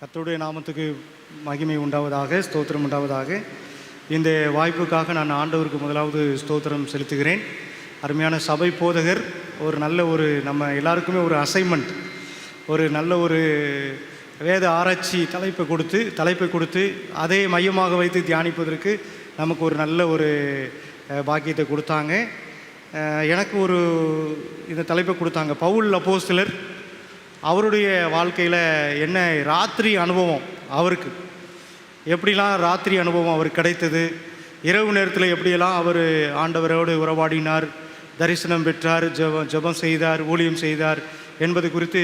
கர்த்தருடைய நாமத்துக்கு மகிமை உண்டாவதாக, ஸ்தோத்திரம் உண்டாவதாக. இந்த வாய்ப்புக்காக நான் ஆண்டவருக்கு முதலாவது ஸ்தோத்திரம் செலுத்துகிறேன். அருமையான சபை போதகர் நம்ம எல்லாருக்குமே ஒரு அசைன்மெண்ட், ஒரு நல்ல ஒரு வேத ஆராய்ச்சி தலைப்பை கொடுத்து அதை மையமாக வைத்து தியானிப்பதற்கு நமக்கு ஒரு நல்ல ஒரு பாக்கியத்தை கொடுத்தாங்க. எனக்கு இந்த தலைப்பை கொடுத்தாங்க. பவுல் அப்போஸ்தலர், அவருடைய வாழ்க்கையில் என்ன ராத்திரி அனுபவம், அவருக்கு எப்படிலாம் ராத்திரி அனுபவம் அவருக்கு கிடைத்தது, இரவு நேரத்தில் எப்படியெல்லாம் அவர் ஆண்டவரோடு உறவாடினார், தரிசனம் பெற்றார், ஜெபம் செய்தார், ஊழியம் செய்தார் என்பது குறித்து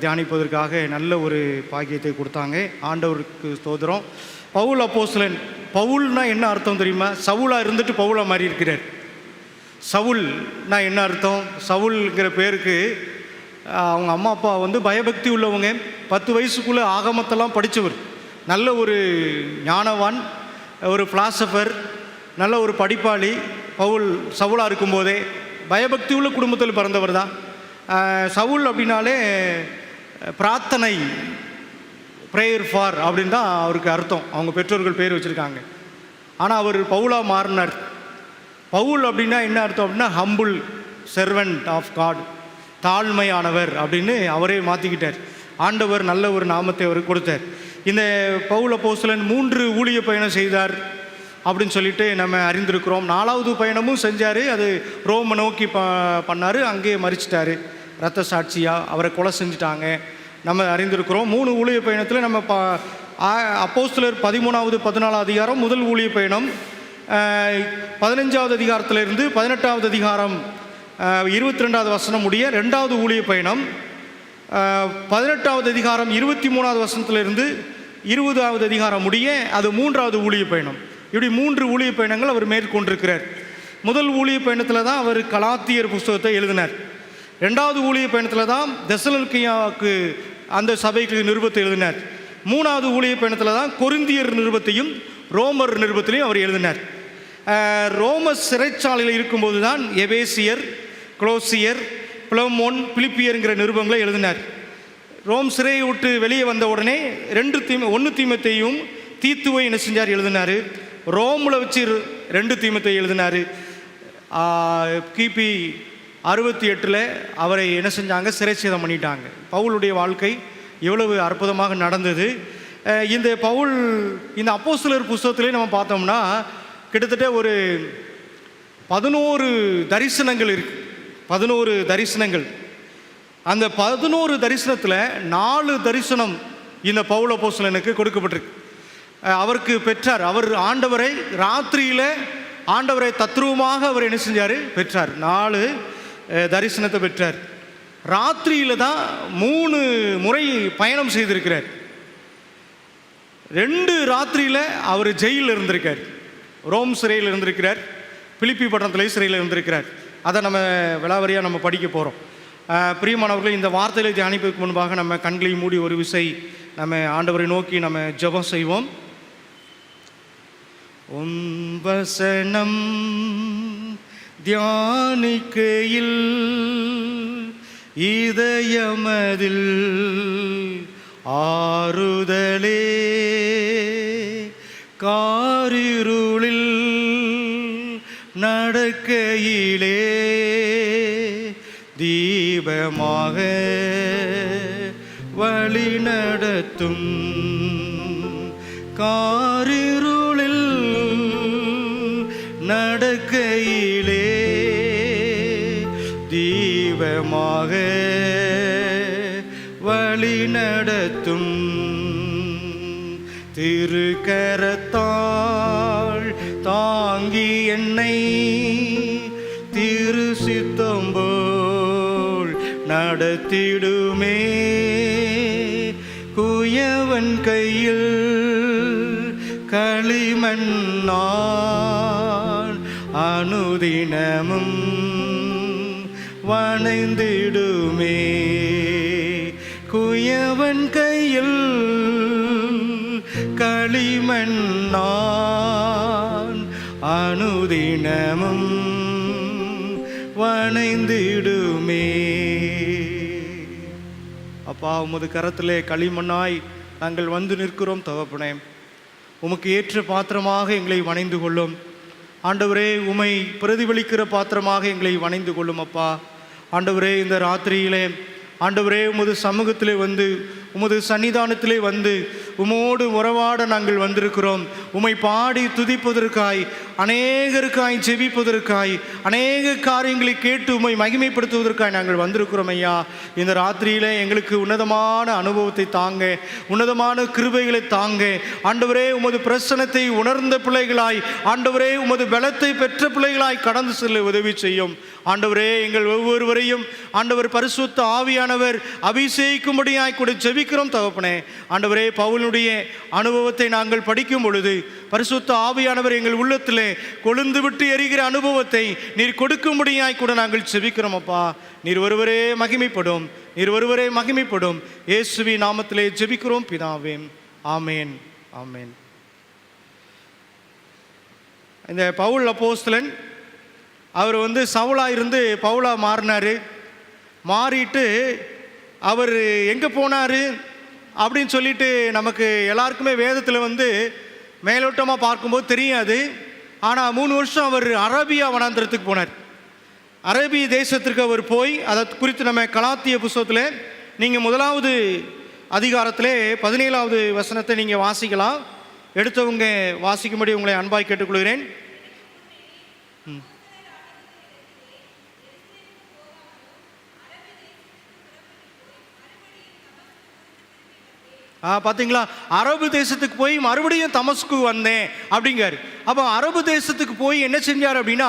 தியானிப்பதற்காக நல்ல ஒரு பாக்கியத்தை கொடுத்தாங்க. ஆண்டவருக்கு ஸ்தோத்திரம். பவுல் அப்போஸ்தலன், பவுல்னா என்ன அர்த்தம் தெரியுமா? சவுலாக இருந்துட்டு பவுலாக மாறி இருக்கிறார். சவுல்னா என்ன அர்த்தம்? சவுல்ங்கிற பேருக்கு அவங்க அம்மா அப்பா பயபக்தி உள்ளவங்க, 10 வயசுக்குள்ளே ஆகமத்தெல்லாம் படித்தவர், நல்ல ஒரு ஞானவான், ஒரு பிலாசபர், நல்ல ஒரு படிப்பாளி. சவுலாக இருக்கும்போதே பயபக்தி உள்ள குடும்பத்தில் பிறந்தவர் தான். சவுல் அப்படின்னாலே பிரார்த்தனை, ப்ரேயர் ஃபார் அப்படின்னு தான் அவருக்கு அர்த்தம். அவங்க பெற்றோர்கள் பேர் வச்சுருக்காங்க. ஆனால் அவர் பவுலாக மாறினார். பவுல் அப்படின்னா என்ன அர்த்தம் அப்படின்னா ஹம்பிள் செர்வன்ட் ஆஃப் காட், தாழ்மையானவர் அப்படின்னு அவரே மாற்றிக்கிட்டார். ஆண்டவர் நல்ல ஒரு நாமத்தை அவருக்கு கொடுத்தார். இந்த பவுல் அப்போஸ்தலன் 3 ஊழிய பயணம் செய்தார் அப்படின்னு சொல்லிட்டு நம்ம அறிந்திருக்கிறோம். 4வது பயணமும் செஞ்சார். அது ரோமை நோக்கி பண்ணார். அங்கேயே மறிச்சிட்டார். இரத்த சாட்சியாக அவரை கொலை செஞ்சுட்டாங்க, நம்ம அறிந்திருக்கிறோம். 3 ஊழிய பயணத்தில் நம்ம அப்போஸ்தலர் 13வது 14வது அதிகாரம் முதல் ஊழிய பயணம், 15வது அதிகாரத்திலிருந்து 18வது அதிகாரம் 22வது வசனம் முடிய 2வது ஊழிய பயணம், 18வது அதிகாரம் 23வது வசனத்திலிருந்து 20வது அதிகாரம் முடிய அது 3வது ஊழிய பயணம். இப்படி 3 ஊழிய பயணங்கள் அவர் மேற்கொண்டிருக்கிறார். முதல் ஊழிய பயணத்தில் தான் அவர் கலாத்தியர் புஸ்தகத்தை எழுதினார். 2வது ஊழிய பயணத்தில் தான் தெசலோனிக்கேயாவுக்கு அந்த சபைக்கு நிருபத்தை எழுதினார். 3வது ஊழிய பயணத்தில் தான் கொரிந்தியர் நிருபத்தையும் ரோமர் நிருபத்திலையும் அவர் எழுதினார். ரோம சிறைச்சாலையில் இருக்கும்போது தான் எபேசியர், கொலோசியர், பிலமோன், பிலிப்பியருங்கிற நிருபங்களை எழுதினார். ரோம் சிறையை விட்டு வெளியே வந்த உடனே 1 தீமோத்தேயும் தீத்துவை என்ன செஞ்சார் எழுதினார். ரோமில் வச்சு 2 தீமோத்தேயு எழுதினார். கிபி 68 அவரை என்ன செஞ்சாங்க, சிறைச்சேதம் பண்ணிட்டாங்க. பவுலுடைய வாழ்க்கை எவ்வளவு அற்புதமாக நடந்தது. இந்த பவுல் இந்த அப்போஸ்தலர் புஸ்தகத்திலே நம்ம பார்த்தோம்னா கிட்டத்தட்ட ஒரு 11 தரிசனங்கள் இருக்குது. 11 தரிசனங்கள். அந்த 11 தரிசனத்தில் 4 தரிசனம் இந்த பவுல் அப்போஸ்தலனுக்கு கொடுக்கப்பட்டிருக்கு. அவருக்கு பெற்றார். அவர் ஆண்டவரை ராத்திரியில் ஆண்டவரை தத்ரூபமாக அவர் என்ன செஞ்சார், பெற்றார். 4 தரிசனத்தை பெற்றார். ராத்திரியில் தான் 3 முறை பயணம் செய்திருக்கிறார். 2 ராத்திரியில் அவர் ஜெயிலில் இருந்திருக்கார். ரோம் சிறையில் இருந்திருக்கிறார், பிலிப்பி பட்டணத்திலே சிறையில் இருந்திருக்கிறார். அதை நம்ம விலாவரியாக நம்ம படிக்க போகிறோம். பிரியமானவர்களே, இந்த வார்த்தைகளை தியானிப்பதற்கு முன்பாக நம்ம கண்களை மூடி ஒரு விசை நம்ம ஆண்டவரை நோக்கி நம்ம ஜெபம் செய்வோம். உம் வசனம் தியானிக்கையில் இதயமதில் ஆறுதலே, காரிருளில் நடக்கையிலே தீபமாக வழி நடத்தும், காரிருளில் நடக்கையிலே தீபமாக வழி நடத்தும், திருக்கரத்தாள் தாங்கி என்னை திரு சித்தம் போல் நடத்திடுமே, குயவன் கையில் களிமண்ணான் அனுதினமும் வணைந்திடுமே, குயவன் கையில் களிமண்ணான் அனுதினமும் வணைந்திடுமே. அப்பா, உமது கரத்திலே களிமண்ணாய் நாங்கள் வந்து நிற்கிறோம் தகப்பனே. உமக்கு ஏற்ற பாத்திரமாக எங்களை வணைந்து கொள்ளும் ஆண்டவரே. உமை பிரதிபலிக்கிற பாத்திரமாக எங்களை வணைந்து கொள்ளும் அப்பா. ஆண்டவரே, இந்த ராத்திரியிலே ஆண்டவரே உமது சமூகத்திலே வந்து, உமது சன்னிதானத்திலே வந்து உமோடு உறவாட நாங்கள் வந்திருக்கிறோம். உமை பாடி துதிப்பதற்காய், அநேகருக்காய் ஜெபிப்பதற்காய், அநேக காரியங்களை கேட்டு உமை மகிமைப்படுத்துவதற்காய் நாங்கள் வந்திருக்கிறோம் ஐயா. இந்த ராத்திரியிலே எங்களுக்கு உன்னதமான அனுபவத்தை தாங்க, உன்னதமான கிருபைகளை தாங்க ஆண்டவரே. உமது பிரசன்னத்தை உணர்ந்த பிள்ளைகளாய் ஆண்டவரே, உமது பலத்தை பெற்ற பிள்ளைகளாய் கடந்து செல்ல உதவி செய்யும் ஆண்டவரே. எங்கள் ஒவ்வொருவரையும் ஆண்டவர் பரிசுத்த ஆவியானவர் அபிஷேகிக்கும்படியாய் கூட ஜெபிக்கிறோம் தகப்பனே. ஆண்டவரே, பவுலுடைய அனுபவத்தை நாங்கள் படிக்கும் பொழுது பரிசுத்த ஆவியானவர் எங்கள் உள்ளத்திலே கொழுந்து விட்டு எரிகிற அனுபவத்தை நீர் கொடுக்கும்படியாய் கூட நாங்கள் ஜெபிக்கிறோம் அப்பா. நீர் ஒருவரே மகிமைப்படும், நீர் ஒருவரே மகிமைப்படும். இயேசுவின் நாமத்திலே ஜெபிக்கிறோம் பிதாவே, ஆமேன், ஆமேன். இந்த பவுல் அப்போஸ்தலன் அவர் வந்து சவுலா இருந்து பவுலா மாறினார். மாறிட்டு அவர் எங்கே போனார் அப்படின்னு சொல்லிட்டு நமக்கு எல்லாருக்குமே வேதத்தில் வந்து மேலோட்டமாக பார்க்கும்போது தெரியாது. ஆனால் 3 வருஷம் அவர் அரேபியா வனாந்திரத்துக்கு போனார். அரேபிய தேசத்திற்கு அவர் போய் அதை குறித்து நம்ம கலாத்திய புஸ்தகத்தில் நீங்கள் 1வது அதிகாரத்திலே 17வது வசனத்தை நீங்கள் வாசிக்கலாம். எடுத்தவங்க வாசிக்கும்படி உங்களை அன்பாய் கேட்டுக்கொள்கிறேன். பார்த்தீங்களா, அரபு தேசத்துக்கு போய் மறுபடியும் தமஸ்கு வந்தேன் அப்படிங்காரு. அப்போ அரபு தேசத்துக்கு போய் என்ன செஞ்சார் அப்படின்னா,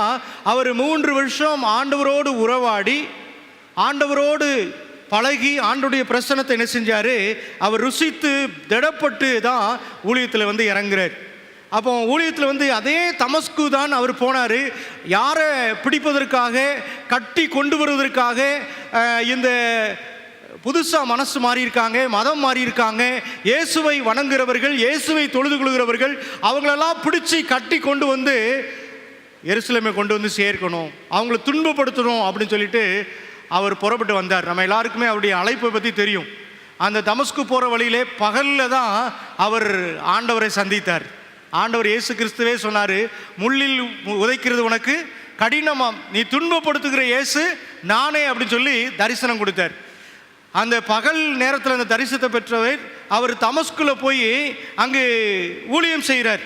அவர் 3 வருஷம் ஆண்டவரோடு உறவாடி, ஆண்டவரோடு பழகி, ஆண்டவருடைய பிரசன்னத்தை என்ன செஞ்சார், அவர் ருசித்து திடப்பட்டு தான் ஊழியத்தில் வந்து இறங்குறார். அப்போ ஊழியத்தில் வந்து அதே தமஸ்கு தான் அவர் போனார். யாரை பிடிப்பதற்காக, கட்டி கொண்டு வருவதற்காக. இந்த புதுசாக மனசு மாறி இருக்காங்க, மதம் மாறி இருக்காங்க, இயேசுவை வணங்குகிறவர்கள், இயேசுவை தொழுது கொள்கிறவர்கள், அவங்களெல்லாம் பிடிச்சி கட்டி கொண்டு வந்து எருசலேமை கொண்டு வந்து சேர்க்கணும், அவங்கள துன்பப்படுத்தணும் அப்படின்னு சொல்லிட்டு அவர் புறப்பட்டு வந்தார். நம்ம எல்லாருக்குமே அவருடைய அழைப்பை பற்றி தெரியும். அந்த தமஸ்கு போகிற வழியிலே பகலில் தான் அவர் ஆண்டவரை சந்தித்தார். ஆண்டவர் இயேசு கிறிஸ்துவே சொன்னார், முள்ளில் உதைக்கிறது உனக்கு கடினமாம், நீ துன்பப்படுத்துகிற இயேசு நானே அப்படின்னு சொல்லி தரிசனம் கொடுத்தார். அந்த பகல் நேரத்தில் அந்த தரிசனத்தை பெற்றவர் அவர் தமஸ்குல போய் அங்கு ஊழியம் செய்கிறார்.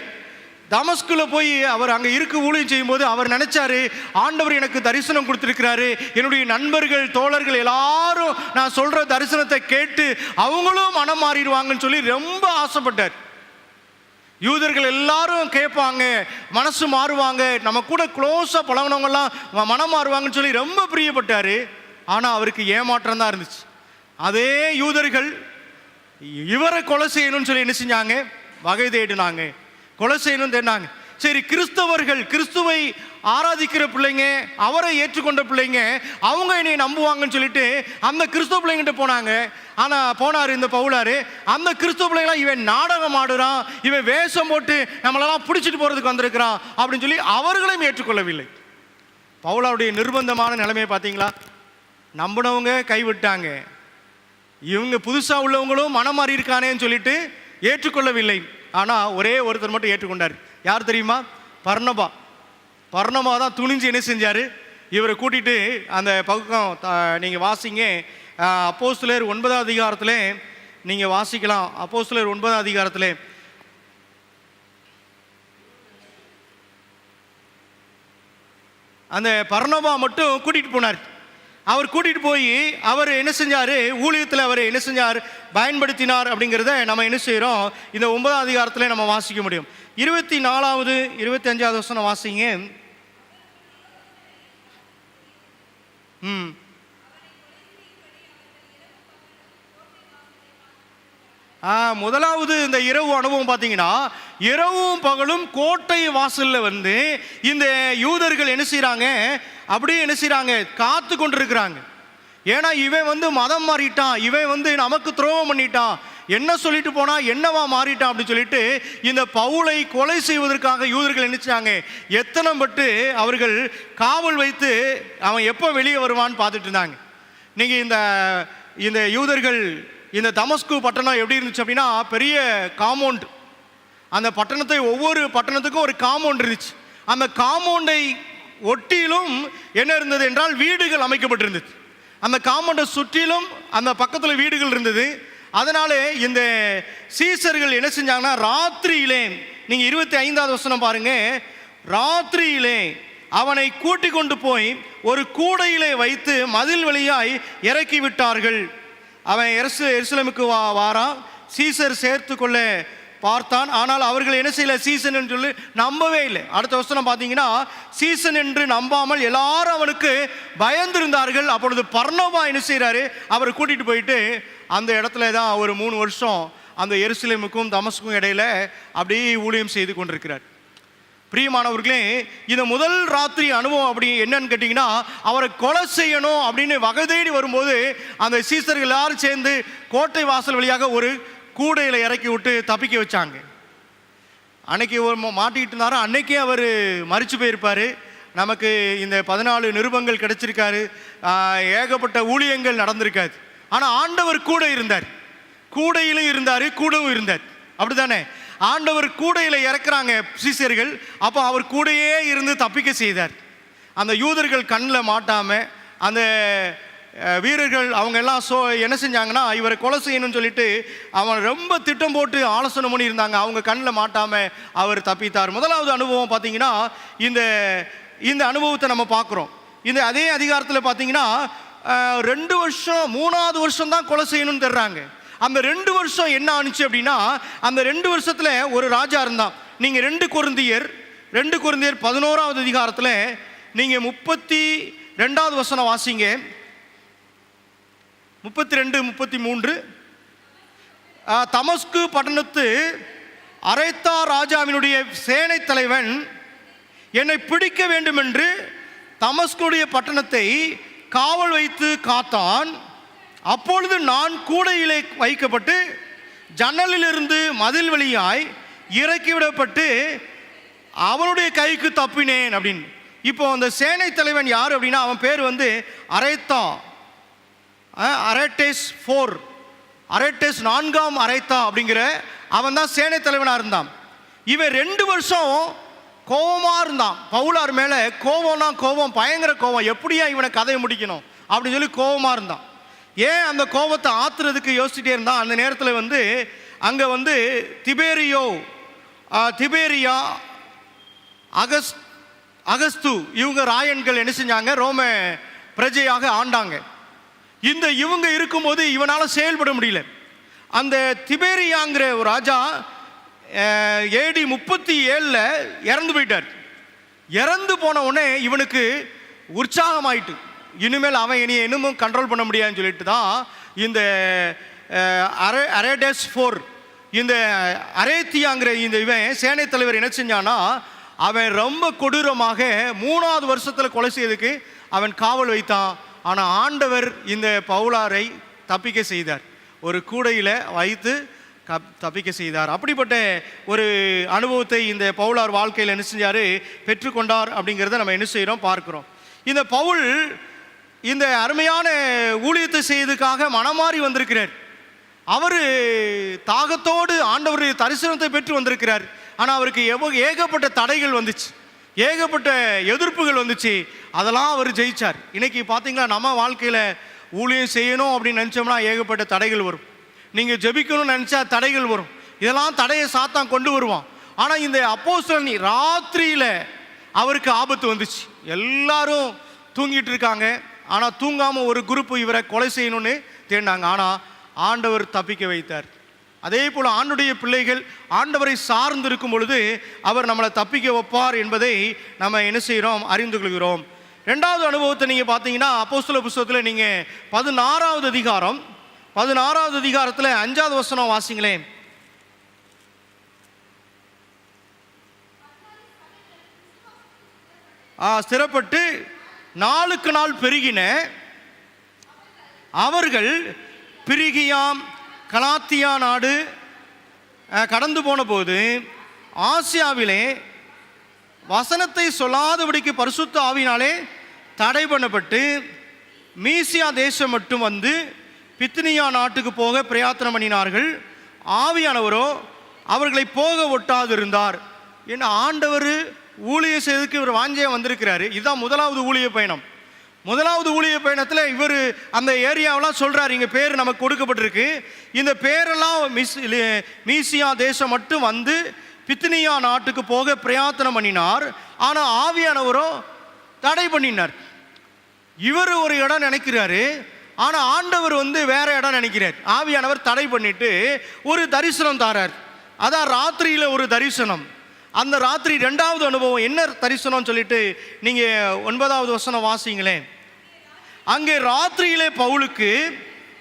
தமஸ்குல போய் அவர் அங்கே இருக்க ஊழியம் செய்யும்போது அவர் நினைச்சாரு, ஆண்டவர் எனக்கு தரிசனம் கொடுத்துருக்கிறாரு, என்னுடைய நண்பர்கள் தோழர்கள் எல்லாரும் நான் சொல்ற தரிசனத்தை கேட்டு அவங்களும் மனம் மாறிடுவாங்கன்னு சொல்லி ரொம்ப ஆசைப்பட்டார். யூதர்கள் எல்லாரும் கேட்பாங்க, மனசு மாறுவாங்க, நம்ம கூட க்ளோஸாக பழகினவங்கெல்லாம் மனம் மாறுவாங்கன்னு சொல்லி ரொம்ப பிரியப்பட்டார். ஆனால் அவருக்கு ஏமாற்றம் தான் இருந்துச்சு. அதே யூதர்கள் இவரை கொலை செய்யணும்னு சொல்லி என்ன செஞ்சாங்க, வகை தேடினாங்க, கொலை செய்யணும்னு தேடினாங்க. சரி, கிறிஸ்தவர்கள், கிறிஸ்துவை ஆராதிக்கிற பிள்ளைங்க, அவரை ஏற்றுக்கொண்ட பிள்ளைங்க, அவங்க என்னை நம்புவாங்கன்னு சொல்லிட்டு அந்த கிறிஸ்தவ பிள்ளைங்கிட்ட போனாங்க. ஆனால் போனார் இந்த பவுலார், அந்த கிறிஸ்தவ பிள்ளைங்களாம் இவன் நாடகம் ஆடுறான், இவன் வேஷம் போட்டு நம்மளெல்லாம் பிடிச்சிட்டு போகிறதுக்கு வந்திருக்கிறான் அப்படின்னு சொல்லி அவர்களையும் ஏற்றுக்கொள்ளவில்லை. பவுலாருடைய நிர்பந்தமான நிலைமையை பார்த்தீங்களா, நம்பினவங்க கைவிட்டாங்க, இவங்க புதுசாக உள்ளவங்களும் மனம் மாறி இருக்கானேன்னு சொல்லிட்டு ஏற்றுக்கொள்ளவில்லை. ஆனால் ஒரே ஒருத்தர் மட்டும் ஏற்றுக்கொண்டார். யார் தெரியுமா? பர்னபா. பர்னபா தான் துணிஞ்சு என்ன செஞ்சார், இவரை கூட்டிகிட்டு அந்த பக்கம் நீங்கள் வாசிங்க, அப்போஸ்தலர் 9வது அதிகாரத்தில் நீங்கள் வாசிக்கலாம். அப்போஸ்தலர் 9வது அதிகாரத்தில் அந்த பர்னபா மட்டும் கூட்டிகிட்டு போனார். அவர் கூட்டிகிட்டு போய் அவர் என்ன செஞ்சார், ஊழியத்தில் அவர் என்ன செஞ்சார், பயன்படுத்தினார் அப்படிங்கிறத நம்ம என்ன செய்கிறோம், இந்த 9வது அதிகாரத்தில் நம்ம வாசிக்க முடியும். 24வது 25வது வசனம் வாசிங்க. முதலாவது இந்த இரவு அனுபவம் பார்த்தீங்கன்னா, இரவும் பகலும் கோட்டை வாசலில் வந்து இந்த யூதர்கள் என்ன செய்கிறாங்க, அப்படியே என்ன செய்கிறாங்க, காத்து கொண்டிருக்கிறாங்க. ஏன்னா இவன் வந்து மதம் மாறிட்டான், இவன் வந்து நமக்கு துரோகம் பண்ணிட்டான், என்ன சொல்லிட்டு போனா என்னவா மாறிட்டான் அப்படின்னு சொல்லிட்டு இந்த பவுலை கொலை செய்வதற்காக யூதர்கள் நினைச்சாங்க. எத்தனம் பட்டு அவர்கள் காவல் வைத்து அவன் எப்போ வெளியே வருவான்னு பார்த்துட்டு இருந்தாங்க. நீங்கள் இந்த யூதர்கள் இந்த தமஸ்கு பட்டணம் எப்படி இருந்துச்சு அப்படின்னா பெரிய காம்பவுண்ட். அந்த பட்டணத்தை ஒவ்வொரு பட்டணத்துக்கும் ஒரு காம்பவுண்ட் இருந்துச்சு. அந்த காம்பவுண்டை ஒட்டிலும் என்ன இருந்தது என்றால் வீடுகள் அமைக்கப்பட்டிருந்தது. அந்த காம்பவுண்டை சுற்றிலும் அந்த பக்கத்தில் வீடுகள் இருந்தது. அதனாலே இந்த சீசர்கள் என்ன செஞ்சாங்கன்னா ராத்திரியிலே, நீங்கள் 25வது வசனம் பாருங்க, ராத்திரியிலே அவனை கூட்டிக் கொண்டு போய் ஒரு கூடையிலே வைத்து மதில் வழியாய் இறக்கி விட்டார்கள். அவன் எருசலேமுக்கு வாரான், சீசர் சேர்த்து கொள்ள பார்த்தான். ஆனால் அவர்கள் என்ன செய்யல, சீசன் என்று சொல்லி நம்பவே இல்லை. அடுத்த வசனம் பார்த்தீங்கன்னா, சீசன் என்று நம்பாமல் எல்லாரும் அவனுக்கு பயந்திருந்தார்கள். அப்பொழுது பர்னபா என்ன செய்கிறாரு, அவரை கூட்டிகிட்டு போயிட்டு அந்த இடத்துல தான் ஒரு 3 வருஷம் அந்த எருசலேமுக்கும் தமஸ்குக்கும் இடையில அப்படியே ஊழியம் செய்து கொண்டிருக்கிறார். பிரியமானவர்களே, இந்த முதல் ராத்திரி அனுபவம் அப்படி என்னன்னு கேட்டிங்கன்னா, அவரை கொலை செய்யணும் அப்படின்னு வகை தேடி வரும்போது அந்த சீசர்கள் எல்லாரும் சேர்ந்து கோட்டை வாசல் வழியாக ஒரு கூடையில் இறக்கி விட்டு தப்பிக்க வச்சாங்க. அன்னைக்கு ஒரு மாட்டிக்கிட்டு இருந்தாரோ அன்னைக்கே அவர் மறிச்சு போயிருப்பார். நமக்கு இந்த 14 நிருபங்கள் கிடைச்சிருக்காரு, ஏகப்பட்ட ஊழியங்கள் நடந்திருக்காது. ஆனால் ஆண்டவர் கூட இருந்தார், கூடையிலும் இருந்தார், கூடவும் இருந்தார். அப்படி தானே? ஆண்டவர் கூடையில் இறக்குறாங்க சீசர்கள், அப்போ அவர் கூடையே இருந்து தப்பிக்க செய்தார். அந்த யூதர்கள் கண்ணில் மாட்டாமல் அந்த வீரர்கள் அவங்க எல்லாம் என்ன செஞ்சாங்கன்னா, இவரை கொலை செய்யணும்னு சொல்லிட்டு அவன் ரொம்ப திட்டம் போட்டு ஆலோசனை பண்ணி இருந்தாங்க. அவங்க கண்ணில் மாட்டாமல் அவர் தப்பித்தார். முதலாவது அனுபவம் பார்த்தீங்கன்னா, இந்த அனுபவத்தை நம்ம பார்க்குறோம். இந்த அதே அதிகாரத்தில் பார்த்தீங்கன்னா 2 வருஷம் 3வது வருஷம் தான் கொலை செய்யணும்னு தர்றாங்க. அந்த 2 வருஷம் என்ன ஆணுச்சு அப்படின்னா, அந்த 2 வருஷத்தில் ஒரு ராஜா இருந்தான். நீங்கள் 2 கொரிந்தியர் 11வது அதிகாரத்தில் நீங்கள் 32வது வசனம் வாசிங்க. 32, 33. தமஸ்கு பட்டணத்து அரைத்தா ராஜாவினுடைய சேனை தலைவன் என்னை பிடிக்க வேண்டும் என்று தமஸ்குடைய பட்டணத்தை காவல் வைத்து காத்தான். அப்பொழுது நான் கூடையிலே வைக்கப்பட்டு ஜன்னலிலிருந்து மதில் வழியாய் இறக்கிவிடப்பட்டு அவனுடைய கைக்கு தப்பினேன் அப்படின்னு. இப்போ அந்த சேனை தலைவன் யார் அப்படின்னா, அவன் பேர் அரைத்தா, அரேட்டேஸ் 4, அரேட்டேஸ் 4ஆம் அரைத்தா அப்படிங்கிற அவன் தான் சேனை தலைவனாக இருந்தான். இவன் 2 வருஷம் கோபமாக இருந்தான். பவுலார் மேலே கோபம், பயங்கர கோபம். எப்படியா இவனை கதையை முடிக்கணும் அப்படின்னு சொல்லி கோபமாக இருந்தான். ஏன் அந்த கோபத்தை ஆத்துறதுக்கு யோசிச்சுட்டே இருந்தான். அந்த நேரத்தில் அங்கே திபேரியா, அகஸ்து இவங்க ராயன்கள் என்ன செஞ்சாங்க, ரோம பிரஜையாக ஆண்டாங்க. இவங்க இருக்கும்போது இவனால் செயல்பட முடியல. அந்த திபேரியாங்கிற ஒரு ராஜா AD 37 இறந்து போயிட்டார். இறந்து போன உடனே இவனுக்கு உற்சாகமாயிட்டு, இனிமேல் அவன் இன்னமும் கண்ட்ரோல் பண்ண முடியாதுன்னு சொல்லிட்டு தான் இந்த அரேடஸ் 4 இந்த அரேத்தியாங்கிற இவன் சேனை தலைவர் என்ன செஞ்சானா, அவன் ரொம்ப கொடூரமாக 3வது வருஷத்தில் கொலை செய்யறதுக்கு அவன் காவல் வைத்தான். ஆனால் ஆண்டவர் இந்த பவுலாரை தப்பிக்க செய்தார், ஒரு கூடையில் வைத்து தப்பிக்க செய்தார். அப்படிப்பட்ட ஒரு அனுபவத்தை இந்த பவுலார் வாழ்க்கையில் என்ன செஞ்சார், பெற்றுக்கொண்டார். அப்படிங்கிறத நம்ம என்ன செய்கிறோம் பார்க்குறோம். இந்த பவுல் இந்த அருமையான ஊழியத்தை செய்வதற்காக மனமாறி வந்திருக்கிறார். அவர் தாகத்தோடு ஆண்டவருடைய தரிசனத்தை பெற்று வந்திருக்கிறார். ஆனால் அவருக்கு ஏகப்பட்ட தடைகள் வந்துச்சு, ஏகப்பட்ட எதிர்ப்புகள் வந்துச்சு. அதெல்லாம் அவர் ஜெயிச்சார். இன்னைக்கு பார்த்தீங்களா, நம்ம வாழ்க்கையில் ஊழியம் செய்யணும் அப்படின்னு நினச்சோம்னா ஏகப்பட்ட தடைகள் வரும். நீங்கள் ஜெபிக்கணும்னு நினச்சா தடைகள் வரும். இதெல்லாம் தடையை சாத்தான் கொண்டு வருவான். ஆனால் இந்த அப்போஸ்தலன் ராத்திரியில் அவருக்கு ஆபத்து வந்துச்சு. எல்லாரும் தூங்கிட்டு இருக்காங்க, ஆனால் தூங்காமல் ஒரு குரூப் இவரை கொலை செய்யணும்னு தேடினாங்க. ஆனால் ஆண்டவர் தப்பிக்க வைத்தார். அதே போல் ஆண்டுடைய பிள்ளைகள் ஆண்டவரை சார்ந்து இருக்கும் பொழுது அவர் நம்மளை தப்பிக்க வைப்பார் என்பதை நம்ம என்ன செய்கிறோம், அறிந்து கொள்கிறோம். 2வது அனுபவத்தை நீங்கள் பார்த்தீங்கன்னா, அப்போஸ்தலர் புத்தகத்தில் நீங்கள் 16வது அதிகாரம் 16வது அதிகாரத்தில் 5வது வசனம் வாசிங்களேன். ஸ்திரப்பட்டு நாளுக்கு நாள் பெருகின அவர்கள் பிரிகியாம் கலாத்தியா நாடு கடந்து போன போது ஆசியாவிலே வசனத்தை சொல்லாதபடிக்கு பரிசுத்த ஆவியினாலே தடை பண்ணப்பட்டு மீசியா தேசம் மட்டும் வந்து பித்தினியா நாட்டுக்கு போக பிரயாத்தனம் பண்ணினார்கள். ஆவியானவரோ அவர்களை போக ஒட்டாதிருந்தார். ஏன்னா ஆண்டவர் ஊழிய செய்ததுக்கு இவர் வாஞ்சையாக வந்திருக்கிறாரு. இதுதான் முதலாவது ஊழிய பயணம். முதலாவது ஊழிய பயணத்தில் இவர் அந்த ஏரியாவெல்லாம் சொல்கிறார், இங்கே பேர் நமக்கு கொடுக்கப்பட்டிருக்கு, இந்த பேரெல்லாம் மீசியா தேசம் மட்டும் வந்து பித்தினியா நாட்டுக்கு போக பிரயாத்தனம் பண்ணினார். ஆனால் ஆவியானவரோ தடை பண்ணினார். இவர் ஒரு இடம் நினைக்கிறாரு, ஆனால் ஆண்டவர் வேற இடம் நினைக்கிறார். ஆவியானவர் தடை பண்ணிட்டு ஒரு தரிசனம் தாரார். அதான் ராத்திரியில் ஒரு தரிசனம். அந்த ராத்திரி ரெண்டாவது அனுபவம் என்ன தரிசனம் சொல்லிட்டு நீங்கள் 9வது வசனம் வாசிங்களேன். அங்கே ராத்திரியிலே பவுலுக்கு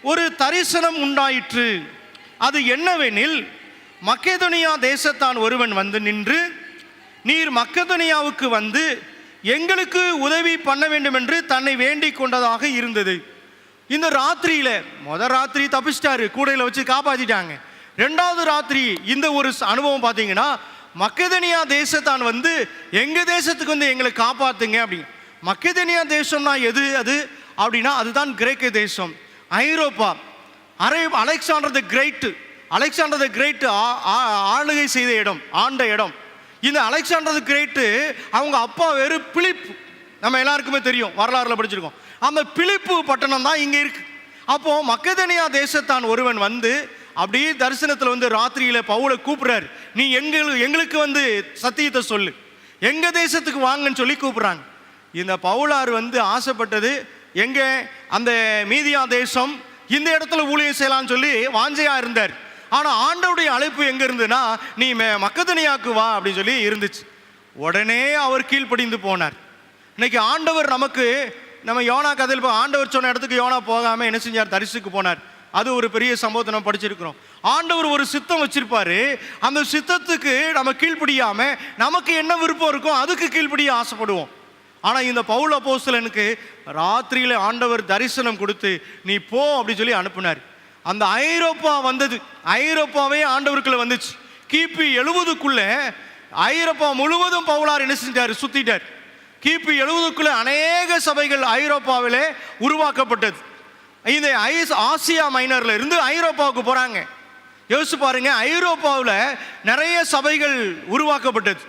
ஒரு தரிசனம் உண்டாயிற்று. அது என்னவெனில், மக்கெதோனியா தேசத்தான் ஒருவன் வந்து நின்று, நீர் மக்கெதோனியாவுக்கு வந்து எங்களுக்கு உதவி பண்ண வேண்டும் என்று தன்னை வேண்டிக் கொண்டதாக இருந்தது. இந்த ராத்திரியில் முதல் ராத்திரி தப்பிச்சிட்டாரு, கூடையில் வச்சு காப்பாற்றிட்டாங்க. ரெண்டாவது ராத்திரி இந்த ஒரு அனுபவம் பார்த்தீங்கன்னா, மக்கெதோனியா தேசத்தான் வந்து எங்கள் தேசத்துக்கு வந்து எங்களை காப்பாற்றுங்க அப்படிங்க. மக்கெதோனியா தேசம்னா எது அது அப்படின்னா, அதுதான் கிரேக்க தேசம், ஐரோப்பா. அலெக்சாண்டர் த கிரேட் ஆளுகை செய்த இடம், ஆண்ட இடம். இந்த அலெக்சாண்டர் த கிரேட்டு அவங்க அப்பா வேறு பிலிப்பு, நம்ம எல்லாருக்குமே தெரியும், வரலாறுல படிச்சிருக்கோம். அந்த பிலிப்பு பட்டணம் தான் இங்கே இருக்கு. அப்போ மக்கெதோனியா தேசத்தான் ஒருவன் வந்து அப்படியே தரிசனத்தில் வந்து ராத்திரியில் பவுலை கூப்பிட்றாரு, நீ எங்களுக்கு வந்து சத்தியத்தை சொல்லு, எங்கள் தேசத்துக்கு வாங்கன்னு சொல்லி கூப்பிட்றாங்க. இந்த பவுலார் வந்து ஆசைப்பட்டது எங்கே, அந்த மீதியா தேசம், இந்த இடத்துல ஊழியம் செய்யலான்னு சொல்லி வாஞ்சையாக இருந்தார். ஆனால் ஆண்டவருடைய அழைப்பு எங்கே இருந்ததுன்னா, நீ மக்கெதோனியாவுக்கு வா அப்படின்னு சொல்லி இருந்துச்சு. உடனே அவர் கீழ்ப்படிந்து போனார். இன்னைக்கு ஆண்டவர் நமக்கு, நம்ம யோனா கதையில் ஆண்டவர் சொன்ன இடத்துக்கு யோனா போகாமல் என்ன செஞ்சார், தரிசுக்கு போனார். அது ஒரு பெரிய சம்பவத்தை நம்ம படிச்சிருக்கிறோம். ஆண்டவர் ஒரு சித்தம் வச்சிருப்பாரு, அந்த சித்தத்துக்கு நம்ம கீழ்ப்படியாம நமக்கு என்ன விருப்பம் இருக்கோ அதுக்கு கீழ்ப்படிய ஆசைப்படுவோம். ஆனால் இந்த பவுல் அப்போஸ்தலனுக்கு ராத்திரியில் ஆண்டவர் தரிசனம் கொடுத்து நீ போ அப்படின்னு சொல்லி அனுப்புனார். அந்த ஐரோப்பா வந்தது, ஐரோப்பாவே ஆண்டவருக்குள்ள வந்துச்சு. கிபி 70க்குள்ள ஐரோப்பா முழுவதும் பவுலார் என்ன செஞ்சார், சுத்திட்டார். கிபி 70க்குள்ள அநேக சபைகள் ஐரோப்பாவிலே உருவாக்கப்பட்டது. இந்த ஆசியா மைனர்ல இருந்து ஐரோப்பாவுக்கு போறாங்க. யோசிச்சு பாருங்க, ஐரோப்பாவில் நிறைய சபைகள் உருவாக்கப்பட்டது.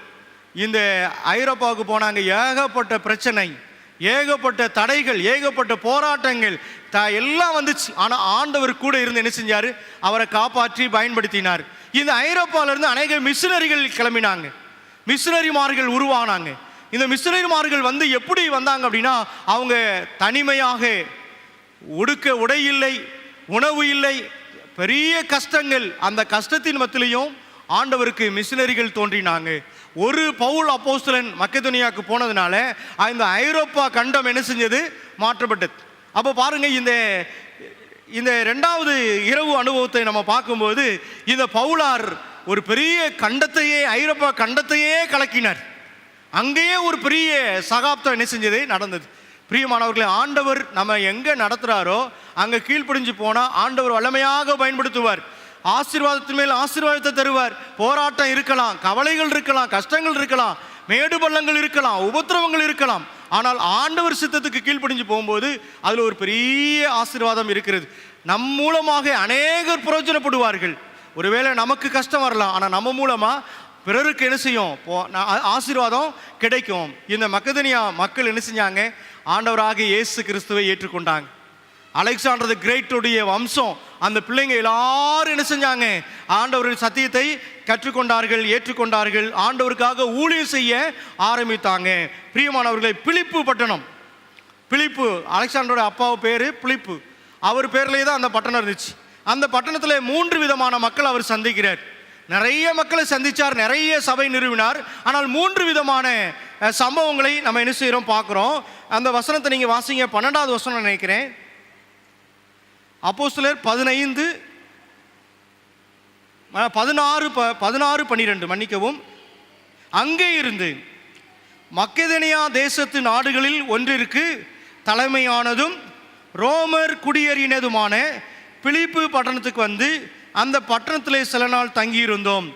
இந்த ஐரோப்பாவுக்கு போனாங்க, ஏகப்பட்ட பிரச்சனை, ஏகப்பட்ட தடைகள், ஏகப்பட்ட போராட்டங்கள் எல்லாம் வந்துச்சு. ஆனால் ஆண்டவர் கூட இருந்து என்ன செஞ்சார், அவரை காப்பாற்றி பயன்படுத்தினார். இந்த ஐரோப்பாவிலிருந்து அநேக மிஷினரிகள் கிளம்பினாங்க, மிஷினரிமார்கள் உருவானாங்க. இந்த மிஷினரிமார்கள் வந்து எப்படி வந்தாங்க அப்படின்னா, அவங்க தனிமையாக, உடுக்க உடை இல்லை, உணவு இல்லை, பெரிய கஷ்டங்கள். அந்த கஷ்டத்தின் மத்தியிலையும் ஆண்டவருக்கு மிஷினரிகள் தோன்றினாங்க. ஒரு பவுல் அப்போஸ்தலன் மக்கெதோனியாவுக்கு போனதுனால இந்த ஐரோப்பா கண்டம் என்ன செஞ்சது, மாற்றப்பட்டது. அப்போ பாருங்க, இந்த ரெண்டாவது இரவு அனுபவத்தை நம்ம பார்க்கும்போது இந்த பவுலார் ஒரு பெரிய கண்டத்தையே, ஐரோப்பா கண்டத்தையே கலக்கினார். அங்கேயே ஒரு பெரிய சகாப்தம் என்ன செஞ்சது, நடந்தது. பிரியமானவர்களே, ஆண்டவர் நம்ம எங்கே நடத்துகிறாரோ அங்கே கீழ்ப்படிஞ்சு போனால் ஆண்டவர் வல்லமையாக பயன்படுத்துவார். ஆசீர்வாதத்தின் மேல் ஆசீர்வாதத்தை தருவார். போராட்டம் இருக்கலாம், கவலைகள் இருக்கலாம், கஷ்டங்கள் இருக்கலாம், மேடு பள்ளங்கள் இருக்கலாம், உபத்திரவங்கள் இருக்கலாம். ஆனால் ஆண்டவர் சித்தத்துக்கு கீழ்ப்படிஞ்சு போகும்போது அதில் ஒரு பெரிய ஆசீர்வாதம் இருக்கிறது. நம் மூலமாக அநேகர் பிரயோஜனப்படுவார்கள். ஒருவேளை நமக்கு கஷ்டம் வரலாம், ஆனால் நம்ம மூலமாக பிறருக்கு என்ன செய்யும், ஆசீர்வாதம் கிடைக்கும். இந்த மக்கெதோனியா மக்கள் என்ன செஞ்சாங்க, ஆண்டவராக இயேசு கிறிஸ்துவை ஏற்றுக்கொண்டாங்க. அலெக்சாண்டர் தி கிரேட்டுடைய வம்சம், அந்த பிள்ளைங்க எல்லாரும் என்ன செஞ்சாங்க, ஆண்டவரின் சத்தியத்தை கற்றுக்கொண்டார்கள், ஏற்றுக்கொண்டார்கள், ஆண்டவருக்காக ஊழியம் செய்ய ஆரம்பித்தாங்க. பிரியமானவர்களை, பிலிப்பு பட்டணம், பிலிப்பு அலெக்சாண்டரோட அப்பாவு பேர் பிலிப்பு, அவர் பேர்லேயே தான் அந்த பட்டணம் இருந்துச்சு. அந்த பட்டணத்தில் 3 விதமான மக்கள் அவர் சந்திக்கிறார். நிறைய மக்களை சந்திச்சார், நிறைய சபை நிறுவினார். ஆனால் 3 விதமான சம்பவங்களை நம்ம என்ன செய்கிறோம் பார்க்குறோம். அந்த வசனத்தை நீங்கள் வாசிங்க, 12வது வசனம் நினைக்கிறேன். அப்போஸ்தலர் 16:12 மன்னிக்கவும். அங்கே இருந்து மக்கெதோனியா தேசத்து நாடுகளில் ஒன்றிற்கு தலைமையானதும் ரோமர் குடியேறினதுமான பிலிப்பு பட்டணத்துக்கு வந்து அந்த பட்டணத்திலே சில நாள் தங்கியிருந்தோம்.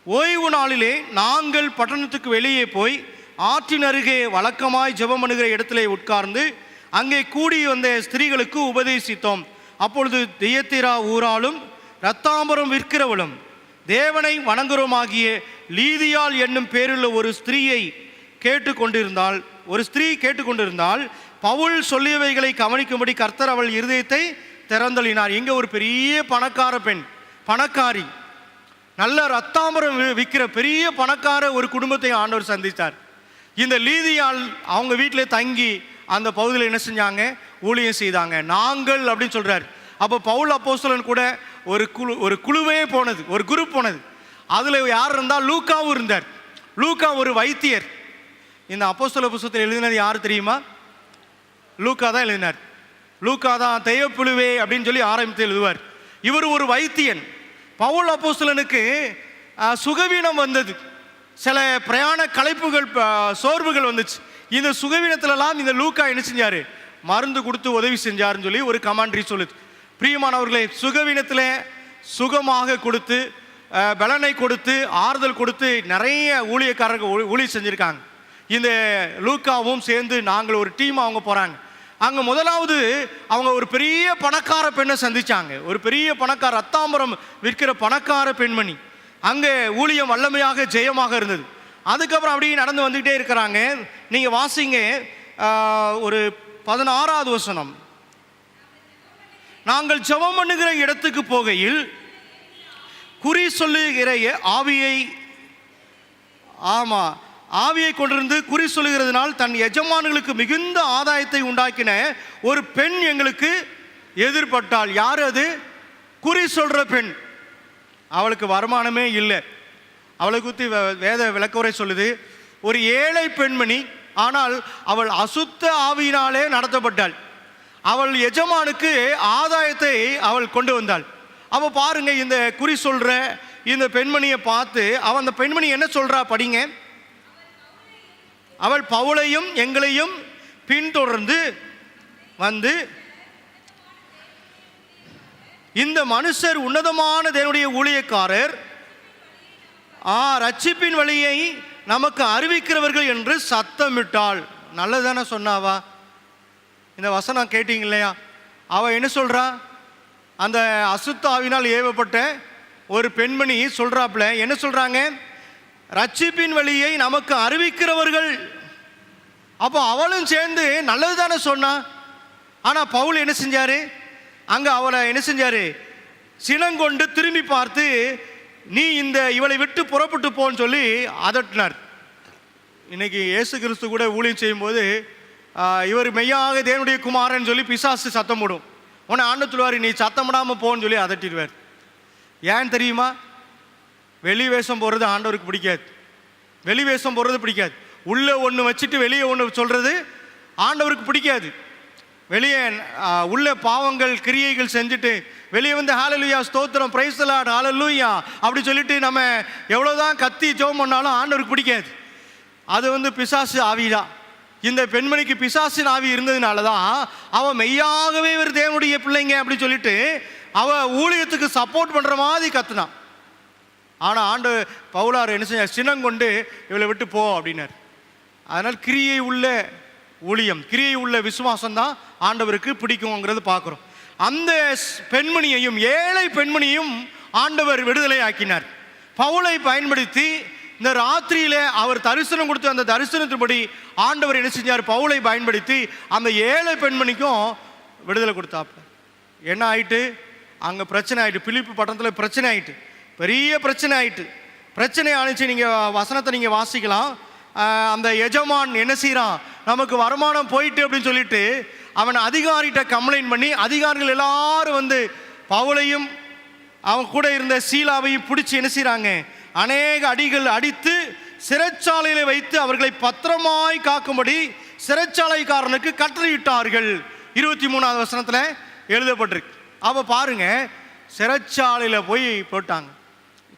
ஓய்வு நாளிலே நாங்கள் பட்டணத்துக்கு வெளியே போய் ஆற்றின் அருகே வழக்கமாய் ஜெபம் பண்ணுகிற இடத்திலே உட்கார்ந்து அங்கே கூடி வந்த ஸ்திரீகளுக்கு உபதேசித்தோம். அப்பொழுது தியத்திரா ஊராலும் இரத்தாம்பரம் விற்கிறவளும் தேவனை வணங்குறோமாகிய லீதியாள் என்னும் பேருள்ள ஒரு ஸ்திரீ கேட்டுக்கொண்டிருந்தால் பவுல் சொல்லியவைகளை கவனிக்கும்படி கர்த்தர் அவள் இருதயத்தை திறந்தளினார். எங்க ஒரு பெரிய பணக்கார பெண், பணக்காரி, நல்ல ரத்தாம்பரம் விற்கிற பெரிய பணக்கார ஒரு குடும்பத்தை ஆண்டவர் சந்தித்தார். இந்த லீதியாள் அவங்க வீட்டில் தங்கி அந்த பகுதியில் என்ன செஞ்சாங்க? ஊழியம் செய்தாங்க. நாங்கள் அப்படின்னு சொல்றார். அப்போ பவுல் அப்போஸ்தலன் கூட ஒரு குழுவே போனது, ஒரு குரூப் போனது. அதில் யார் இருந்தால்? லூக்காவும் இருந்தார். லூக்கா ஒரு வைத்தியர். இந்த அப்போஸ்தல புத்தகத்தில் எழுதினது யார் தெரியுமா? லூக்கா தான் எழுதினார். லூக்கா தான் தெய்வப்புழுவே அப்படின்னு சொல்லி ஆரம்பித்து எழுதுவார். இவர் ஒரு வைத்தியன். பவுல் அப்போஸ்தலனுக்கு சுகவீனம் வந்தது, சில பிரயாண களைப்புகள், சோர்வுகள் வந்துச்சு. இந்த சுகவீனத்திலலாம் இந்த லூக்கா என்ன செஞ்சார்? மருந்து கொடுத்து உதவி செஞ்சாருன்னு சொல்லி ஒரு கமாண்ட்ரி சொல்லுது. பிரியமானவர்களே, சுகவீனத்தில் சுகமாக கொடுத்து, பலனை கொடுத்து, ஆறுதல் கொடுத்து நிறைய ஊழியக்காரர்கள் ஊழியம் செஞ்சுருக்காங்க. இந்த லூக்காவும் சேர்ந்து நாங்கள் ஒரு டீம் அவங்க போகிறாங்க. அங்கே முதலாவது அவங்க ஒரு பெரிய பணக்கார பெண்ணை சந்திச்சாங்க. ஒரு பெரிய பணக்கார, ரத்தாம்பரம் விற்கிற பணக்கார பெண்மணி. அங்கே ஊழியம் வல்லமையாக ஜெயமாக இருந்தது. அதுக்கப்புறம் அப்படியே நடந்து வந்துக்கிட்டே இருக்கிறாங்க. நீங்கள் வாசிங்க ஒரு 16வது வசனம். நாங்கள் ஜெபம் பண்ணுகிற இடத்துக்கு போகையில் குறி சொல்லுகிற ஆவியை கொண்டிருந்து குறி சொல்லுகிறதுனால் தன் எஜமான்களுக்கு மிகுந்த ஆதாயத்தை உண்டாக்கின ஒரு பெண் எங்களுக்கு எதிர்பட்டாள். யார் அது? குறி சொல்ற பெண். அவளுக்கு வருமானமே இல்லை. அவளை குறித்து வேத விளக்கவுரை சொல்லுது, ஒரு ஏழை பெண்மணி, ஆனால் அவள் அசுத்த ஆவியினாலே நடத்தப்பட்டாள். அவள் எஜமானுக்கு ஆதாயத்தை அவள் கொண்டு வந்தாள். அவ பாருங்க, இந்த குறி சொல்ற இந்த பெண்மணியை பார்த்து அந்த பெண்மணி என்ன சொல்றா படிங்க. அவள் பவுலையும் எங்களையும் பின்தொடர்ந்து வந்து, இந்த மனுஷர் உன்னதமான தேவனுடைய ஊழியக்காரர், ரட்சிப்பின் வழியை நமக்கு அறிவிக்கிறவர்கள் என்று சத்தமிட்டாள். நல்லதானே சொன்னாவா? இந்த வசனம் கேட்டீங்க இல்லையா? அவ என்ன சொல்றா? அந்த அசுத்தாவினால் ஏவப்பட்ட ஒரு பெண்மணி சொல்றாப்ல, என்ன சொல்றாங்க? ரட்சிப்பின் வழியை நமக்கு அறிவிக்கிறவர்கள். அப்போ அவளும் சேர்ந்து நல்லது தானே சொன்னா. ஆனா பவுல் என்ன செஞ்சாரு? அங்க அவளை என்ன செஞ்சாரு? சினங்கொண்டு திரும்பி பார்த்து, நீ இவளை விட்டு புறப்பட்டு போன்னு சொல்லி அதட்டினார். இன்னைக்கு இயேசு கிறிஸ்து கூட ஊழியம் செய்யும்போது இவர் மெய்யாக தேவனுடைய குமாரன் சொல்லி பிசாசு சத்தம் போடும். உன்னை ஆண்டு சொல்லுவார், நீ சத்தம் போடாமல் போன்னு சொல்லி அதட்டிடுவார். ஏன் தெரியுமா? வெளி வேஷம் போடுறது ஆண்டவருக்கு பிடிக்காது. வெளி வேஷம் போடுறது பிடிக்காது. உள்ளே ஒன்று வச்சுட்டு வெளியே ஒன்று சொல்கிறது ஆண்டவருக்கு பிடிக்காது. வெளியே உள்ள பாவங்கள் கிரியைகள் செஞ்சுட்டு வெளியே வந்து ஹalleluya ஸ்தோத்திரம் பிரைஸ் தி லார்ட் ஹalleluya அப்படி சொல்லிட்டு நம்ம எவ்வளோதான் கத்தி ஜெபம் பண்ணாலும் ஆண்டவருக்கு பிடிக்காது. அது பிசாசு ஆவிதான். இந்த பெண்மணிக்கு பிசாசின் ஆவி இருந்ததுனால தான் அவன் மெய்யாகவே இவர் தேவனுடைய பிள்ளைங்க அப்படி சொல்லிட்டு அவ ஊழியத்துக்கு சப்போர்ட் பண்ணுற மாதிரி கத்துனான். ஆனால் ஆண்டு பவுலார் என்ன செஞ்ச? சினங்கொண்டு இவளை விட்டு போ அப்படின்னார். அதனால் கிரியை உள்ள ஊழியம், கிரியை உள்ள விசுவாசம் தான் ஆண்டவருக்கு பிடிக்குங்கிறது பார்க்குறோம். அந்த பெண்மணியையும், ஏழை பெண்மணியும் ஆண்டவர் விடுதலை ஆக்கினார். பவுலை பயன்படுத்தி இந்த ராத்திரியில அவர் தரிசனம் கொடுத்து அந்த தரிசனத்தின்படி ஆண்டவர் என்ன செஞ்சார்? பவுலை பயன்படுத்தி அந்த ஏழை பெண்மணிக்கும் விடுதலை கொடுத்தாப்ப. என்ன ஆயிட்டு? அங்கே பிரச்சனை ஆயிட்டு. பிலிப்பு பட்டணத்தில் பிரச்சனை ஆயிட்டு, பெரிய பிரச்சனை ஆயிட்டு. பிரச்சனை ஆனிச்சு. நீங்கள் வசனத்தை நீங்கள் வாசிக்கலாம். அந்த எஜமான் என்ன செய்கிறான்? நமக்கு வருமானம் போயிட்டு அப்படின்னு சொல்லிட்டு அவன் அதிகாரிகிட்ட கம்ப்ளைண்ட் பண்ணி, அதிகாரிகள் எல்லாரும் பவுலையும் அவன் கூட இருந்த சீலாவையும் பிடிச்சி என்ன செய்கிறாங்க? அநேக அடிகள் அடித்து சிறைச்சாலையில் வைத்து அவர்களை பத்திரமாய் காக்கும்படி சிறைச்சாலைக்காரனுக்கு கட்டளையிட்டார்கள். 23வது வசனத்தில் எழுதப்பட்டிருக்கு. அப்போ பாருங்க, சிறைச்சாலையில் போய் போட்டாங்க.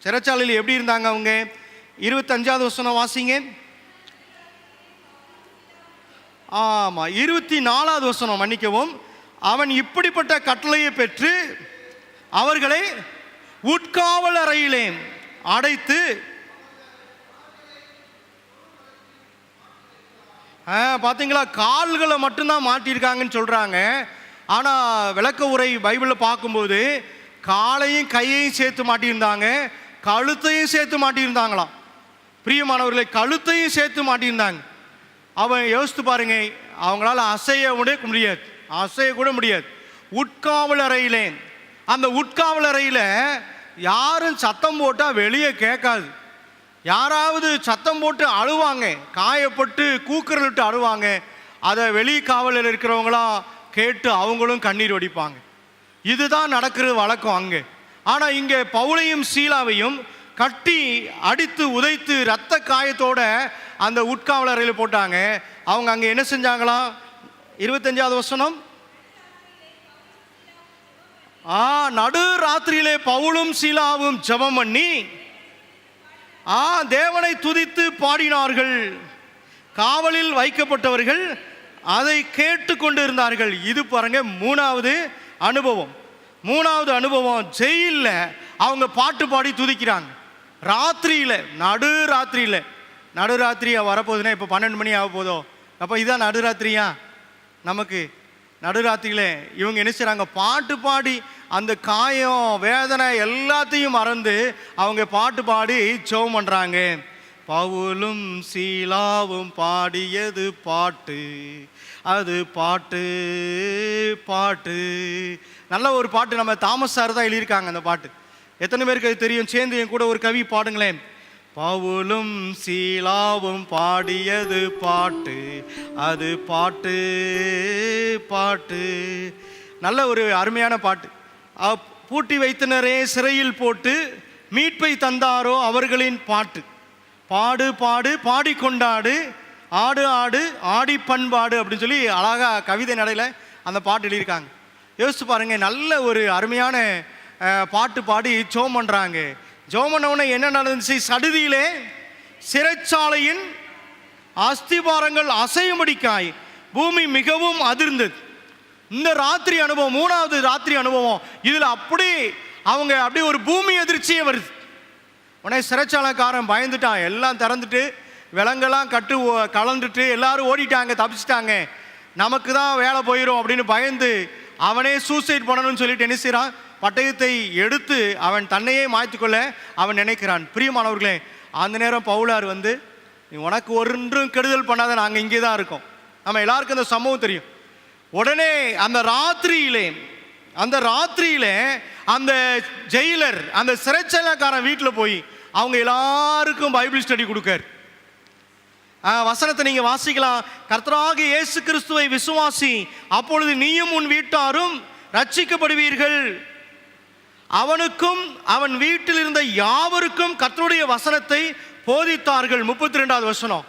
சிறைச்சாலையில் எப்படி இருந்தாங்க அவங்க? 25வது வசனம் வாசிங்க. ஆமாம், 24வது வசனம் மன்னிக்கவும். அவன் இப்படிப்பட்ட கட்டளையை பெற்று அவர்களை உட்காவல் அறையிலே அடைத்து, பார்த்தீங்களா, கால்களை மட்டும்தான் மாட்டியிருக்காங்கன்னு சொல்கிறாங்க. ஆனால் விளக்க உரை பைபிளில் பார்க்கும்போது காலையும் கையையும் சேர்த்து மாட்டியிருந்தாங்க, கழுத்தையும் சேர்த்து மாட்டியிருந்தாங்களாம். பிரியமானவர்களை, கழுத்தையும் சேர்த்து மாட்டியிருந்தாங்க. அவன் யோசித்து பாருங்க, அவங்களால அசைய கூட முடியாது. உட்காவல் அறையிலே, அந்த உட்காவல் அறையில் யாரும் சத்தம் போட்டால் வெளியே கேட்காது. யாராவது சத்தம் போட்டு அழுவாங்க, காயப்பட்டு கூக்குரலிட்டு அழுவாங்க. அதை வெளி காவலில் இருக்கிறவங்களாம் கேட்டு அவங்களும் கண்ணீர் வடிப்பாங்க. இதுதான் நடக்கிறது வழக்கம் அங்கே. ஆனால் இங்கே பவுலையும் சீலாவையும் கட்டி அடித்து உதைத்து இரத்த காயத்தோட அந்த உட்காவல் அறையில் போட்டாங்க. அவங்க அங்கே என்ன செஞ்சாங்களாம்? 25வது வசனம், நடு ராத்திரியிலே பவுலும் சீலாவும் ஜெபம் பண்ணி தேவனை துதித்து பாடினார்கள். காவலில் வைக்கப்பட்டவர்கள் அதை கேட்டு கொண்டு இருந்தார்கள். இது பாருங்க மூணாவது அனுபவம். ஜெயிலில் அவங்க பாட்டு பாடி துதிக்கிறாங்க. ராத்திரியில், நடுராத்திரியா வரப்போகுதுன்னா இப்போ 12 மணி ஆக போதோ, அப்போ இதான் நடுராத்திரியா? நமக்கு நடுராத்திரியில் இவங்க என்ன செய்கிறாங்க? பாட்டு பாடி அந்த காயம் வேதனை எல்லாத்தையும் மறந்து அவங்க பாட்டு பாடி ஜெபம் பண்ணுறாங்க. பவுலும் சீலாவும் பாடியது பாட்டு, அது பாட்டு. நல்ல ஒரு பாட்டு. நம்ம தாமஸ் சார் தான் எழுதியிருக்காங்க அந்த பாட்டு. எத்தனை பேருக்கு அது தெரியும்? சேர்ந்து என் கூட ஒரு கவி பாடுங்களேன். பவுலும் சீலாவும் பாடியது பாட்டு, அது பாட்டு. நல்ல ஒரு அருமையான பாட்டு. பூட்டி வைத்தனரே சிறையில் போட்டு மீட்பை தந்தாரோ அவர்களின் பாட்டு. பாடு பாடிக்கொண்டாடு, ஆடு ஆடி பண்பாடு அப்படின்னு சொல்லி அழகா கவிதை நடையில் அந்த பாட்டு எழுதியிருக்காங்க. யோசிச்சு பாருங்க, நல்ல ஒரு அருமையான பாட்டு பாடி ஜெபம் பண்ணுறாங்க. ஜெபம் பண்ணவுடனே என்ன நடந்துச்சு? சடுதியிலே சிறைச்சாலையின் அஸ்திபாரங்கள் அசையும்படிக்காய் பூமி மிகவும் அதிர்ந்தது. இந்த ராத்திரி அனுபவம், மூணாவது ராத்திரி அனுபவம். இதில் அப்படி ஒரு பூமி எதிர்ச்சியே வருது. உடனே சிறைச்சாலைக்காரன் பயந்துட்டான். எல்லாம் திறந்துட்டு விலங்கெல்லாம் கலந்துட்டு எல்லாரும் ஓடிட்டாங்க, தப்பிச்சிட்டாங்க. நமக்கு தான் வேலை போயிடும் அப்படின்னு பயந்து அவனே சூசைட் பண்ணணும்னு சொல்லிட்டு என்ன செய்கிறான்? பட்டயத்தை எடுத்து அவன் தன்னையே மாய்த்துக்கொள்ள அவன் நினைக்கிறான். பிரியமானவர்களே, அந்த நேரம் பவுலார் வந்து, நீ உனக்கு ஒன்றும் கெடுதல் பண்ணாத, நாங்கள் இங்கே தான் இருக்கோம். நம்ம எல்லாருக்கும் அந்த சம்பவம் தெரியும். உடனே அந்த ராத்திரியிலே அந்த ஜெயிலர் அந்த சிறைச்சாலைக்காரன் வீட்டில் போய் அவங்க எல்லாருக்கும் பைபிள் ஸ்டடி கொடுக்கார். வசனத்தை நீங்க வாசிக்கலாம். கர்த்தராகிய இயேசு கிறிஸ்துவை விசுவாசி, அப்பொழுது நீயும் உன் வீட்டாரும் ரட்சிக்கப்படுவீர்கள். அவனுக்கும் அவன் வீட்டில் இருந்த யாவருக்கும் கர்த்தருடைய வசனத்தை போதித்தார்கள். 32வது வசனம்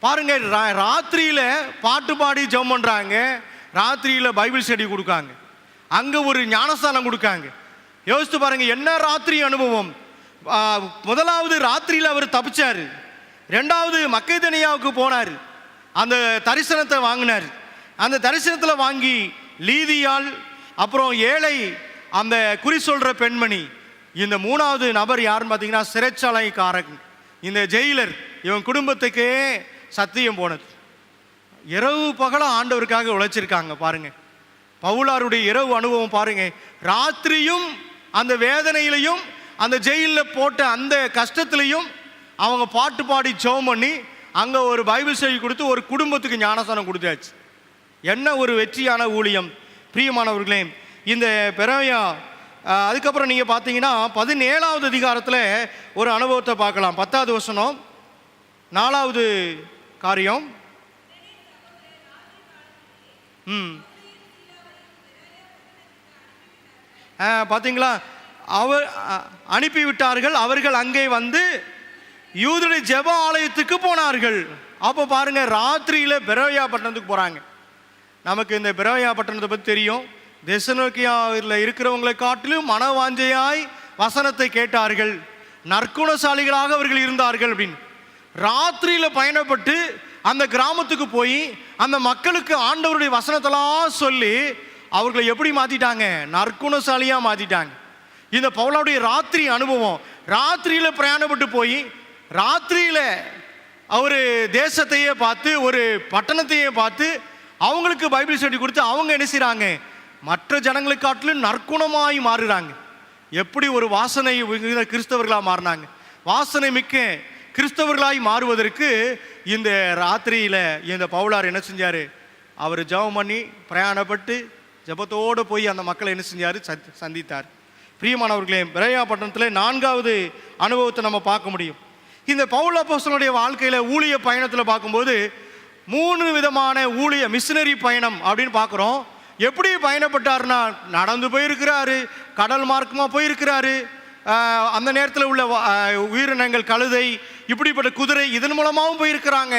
பாருங்க. ராத்திரியில பாட்டு பாடி ஜெபம் பண்றாங்க, ராத்திரியில பைபிள் ஸ்டடி கொடுக்காங்க, அங்க ஒரு ஞானஸ்தானம் கொடுக்காங்க. யோசித்து பாருங்க, என்ன ராத்திரி அனுபவம். முதலாவது ராத்திரியில் அவர் தப்பிச்சாரு. ரெண்டாவது மக்கெதனியாவுக்கு போனார், அந்த தரிசனத்தை வாங்கினார். அந்த தரிசனத்தில் வாங்கி லீதியால், அப்புறம் ஏழை அந்த குறி சொல்ற பெண்மணி. இந்த மூணாவது நபர் யாருன்னு பார்த்தீங்கன்னா சிறைச்சாலைக்காரன், இந்த ஜெயிலர். இவன் குடும்பத்துக்கே சத்தியம் போனது. இரவு பகலும் ஆண்டவருக்காக உழைச்சிருக்காங்க. பாருங்க பவுலாருடைய இரவு அனுபவம் பாருங்க. ராத்திரியும் அந்த வேதனையிலையும் அந்த ஜெயிலில் போட்ட அந்த கஷ்டத்திலையும் அவங்க பாட்டு பாடி ஜெபம் பண்ணி அங்கே ஒரு பைபிள் ஸ்டடி கொடுத்து ஒரு குடும்பத்துக்கு ஞானஸ்தானம் கொடுத்தாச்சு. என்ன ஒரு வெற்றியான ஊழியம். பிரியமானவர்களே, இந்த பெரோயா அதுக்கப்புறம் நீங்கள் பார்த்தீங்கன்னா 17வது அதிகாரத்தில் ஒரு அனுபவத்தை பார்க்கலாம். 10வது வசனம், 4வது காரியம். பார்த்தீங்களா, அவர் அனுப்பிவிட்டார்கள். அவர்கள் அங்கே வந்து யூதருடைய ஜெப ஆலயத்துக்கு போனார்கள். அப்போ பாருங்க, ராத்திரியில் பெரோயா பட்டணத்துக்கு போகிறாங்க. நமக்கு இந்த பெரோயா பட்டணத்தை பற்றி தெரியும். தெசலோனிக்கேயில் இருக்கிறவங்களை காட்டிலும் மனவாஞ்சையாய் வசனத்தை கேட்டார்கள், நற்குணசாலிகளாக அவர்கள் இருந்தார்கள் அப்படின்னு. ராத்திரியில் பயணப்பட்டு அந்த கிராமத்துக்கு போய் அந்த மக்களுக்கு ஆண்டவருடைய வசனத்தெல்லாம் சொல்லி அவர்களை எப்படி மாற்றிட்டாங்க? நற்குணசாலியாக மாற்றிட்டாங்க. இந்த பவுலாவுடைய ராத்திரி அனுபவம். ராத்திரியில் பிரயாணப்பட்டு போய் ராத்திரியில் அவர் தேசத்தையே பார்த்து, ஒரு பட்டணத்தையே பார்த்து அவங்களுக்கு பைபிள் ஸ்டடி கொடுத்து அவங்க என்ன செய்கிறாங்க, மற்ற ஜனங்களை காட்டிலும் நற்குணமாய் மாறுறாங்க. எப்படி ஒரு வாசனை கிறிஸ்தவர்களாக மாறினாங்க. வாசனை மிக்க கிறிஸ்தவர்களாய் மாறுவதற்கு இந்த ராத்திரியில் இந்த பவுலார் என்ன செஞ்சார், அவர் ஜெபம் பண்ணி பிரயாணப்பட்டு ஜெபத்தோடு போய் அந்த மக்களை என்ன செஞ்சார், சந்தித்தார். பிரியமானவர்களே, பெரோயா பட்டணத்தில் 4வது அனுபவத்தை நம்ம பார்க்க முடியும். இந்த பவுல் அப்போஸ்தலனுடைய வாழ்க்கையில் ஊழிய பயணத்தில் பார்க்கும்போது 3 விதமான ஊழிய மிஷனரி பயணம் அப்படின்னு பார்க்குறோம். எப்படி பயணப்பட்டார்னா, நடந்து போயிருக்கிறாரு, கடல் மார்க்கமாக போயிருக்கிறாரு, அந்த நேரத்தில் உள்ள உயிரினங்கள் கழுதை, இப்படிப்பட்ட குதிரை, இதன் மூலமாகவும் போயிருக்கிறாங்க.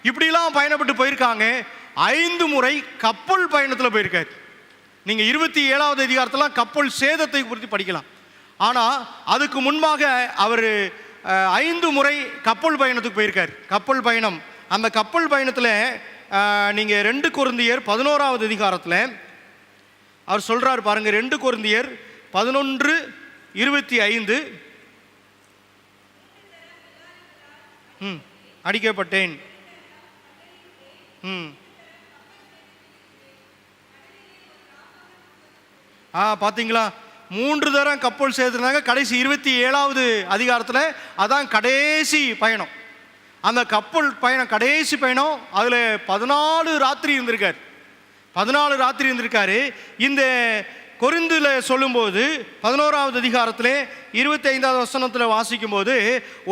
இப்படிலாம் பயணப்பட்டு போயிருக்காங்க. 5 முறை கப்பல் பயணத்தில் போயிருக்காரு. நீங்கள் 27வது அதிகாரத்தில் கப்பல் சேதத்தை குறித்து படிக்கலாம். ஆனால் அதுக்கு முன்பாக அவர் 5 முறை கப்பல் பயணத்துக்கு போயிருக்கார். கப்பல் பயணம், அந்த கப்பல் பயணத்தில் நீங்கள் 2 கொரிந்தியர் 11வது அதிகாரத்தில் அவர் சொல்கிறார் பாருங்க. 2 கொரிந்தியர் 11:25 அடிக்கப்பட்டேன். பார்த்தீங்களா, 3 தரம் கப்பல் சேர்த்துருந்தாங்க. கடைசி 27வது அதிகாரத்தில் அதான் கடைசி பயணம். அந்த கப்பல் பயணம் கடைசி பயணம். அதில் 14 ராத்திரி இருந்திருக்கார். 14 ராத்திரி இருந்திருக்காரு. இந்த கொரிந்தில் சொல்லும்போது 11வது அதிகாரத்தில் 25வது வசனத்தில் வாசிக்கும்போது,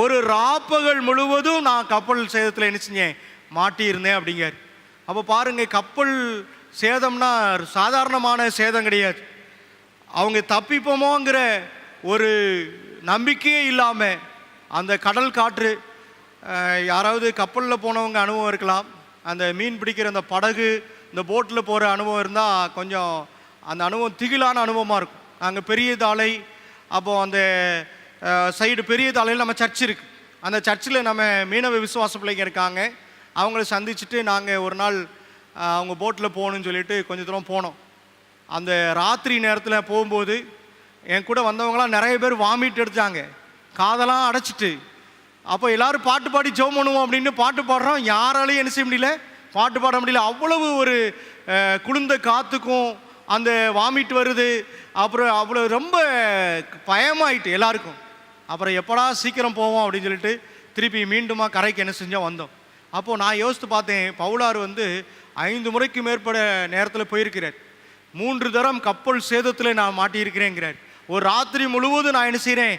ஒரு ராப்பகல் முழுவதும் நான் கப்பல் சேதத்தில் என்ன செஞ்சேன், மாட்டியிருந்தேன் அப்படிங்கார். அப்போ பாருங்க, கப்பல் சேதம்னா சாதாரணமான சேதம் கிடையாது. அவங்க தப்பிப்போமோங்கிற ஒரு நம்பிக்கையே இல்லாமல் அந்த கடல் காற்று, யாராவது கப்பலில் போனவங்க அனுபவம் இருக்கலாம், அந்த மீன் பிடிக்கிற அந்த படகு, இந்த போட்டில் போகிற அனுபவம் இருந்தால் கொஞ்சம் அந்த அனுபவம் திகிலான அனுபவமாக இருக்கும். அங்கே பெரிய தாளை, அப்போது அந்த சைடு பெரிய தாளையில் நம்ம சர்ச் இருக்குது. அந்த சர்ச்சில் நம்ம மீனவ விசுவாச பிள்ளைங்க இருக்காங்க. அவங்கள சந்திச்சுட்டு நாங்கள் ஒரு நாள் அவங்க போட்டில் போகணுன்னு சொல்லிட்டு கொஞ்சம் தூரம் போனோம். அந்த ராத்திரி நேரத்தில் போகும்போது என் கூட வந்தவங்களாம் நிறைய பேர் வாமிட் எடுத்தாங்க, காதெல்லாம் அடைச்சிட்டு. அப்போ எல்லோரும் பாட்டு பாடி ஜெபம் பண்ணுவோம் அப்படின்னு பாட்டு பாடுறோம். யாராலையும் என்ன செய்ய முடியல, பாட்டு பாட முடியல. அவ்வளவு ஒரு குளிர்ந்த காற்றுக்கும் அந்த வாமிட் வருது. அப்புறம் அவ்வளோ ரொம்ப பயமாயிட்டு எல்லாருக்கும். அப்புறம் எப்படா சீக்கிரம் போவோம் அப்படின்னு சொல்லிட்டு திருப்பி மீண்டுமா கரைக்கு என்ன செஞ்சோம், வந்தோம். அப்போது நான் யோசித்து பார்த்தேன், பவுலார் 5 முறைக்கு மேற்பட நேரத்தில் போயிருக்கிறார். 3 தரம் கப்பல் சேதத்தில் நான் மாட்டியிருக்கிறேங்கிறார். ஒரு ராத்திரி முழுவதும் நான் என்ன செய்கிறேன்,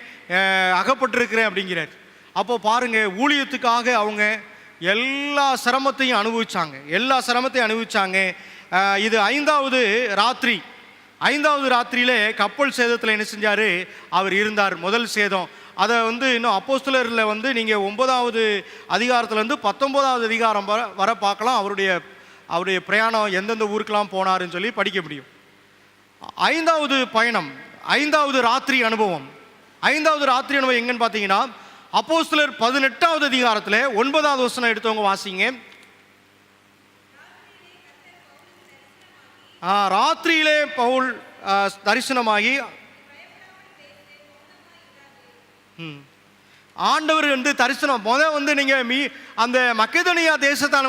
அகப்பட்டிருக்கிறேன் அப்படிங்கிறார். அப்போ பாருங்கள், ஊழியத்துக்காக அவங்க எல்லா சிரமத்தையும் அனுபவிச்சாங்க. இது 5வது ராத்திரி. 5வது ராத்திரியிலே கப்பல் சேதத்தில் என்ன செஞ்சார், அவர் இருந்தார். முதல் சேதம் அதை இன்னும் அப்போஸ்தலரில் நீங்கள் 9வது அதிகாரத்துலேருந்து 19வது அதிகாரம் வர பார்க்கலாம். அவருடைய பிரயாணம் எந்தெந்த ஊருக்கெல்லாம் போனாருன்னு சொல்லி படிக்க முடியும். 5வது பயணம், 5வது ராத்திரி அனுபவம். 5வது ராத்திரி அனுபவம் எங்கன்னு பார்த்தீங்கன்னா, அப்போஸ்தலர் 18வது அதிகாரத்தில் 9வது வசனம் எடுத்தவங்க வாசிங்க. ராத்திரியிலே பவுல் தரிசனமாகி ஆண்டவர் தரிசனம் நீங்கள் அந்த மக்கெதோனியா தேசத்தால்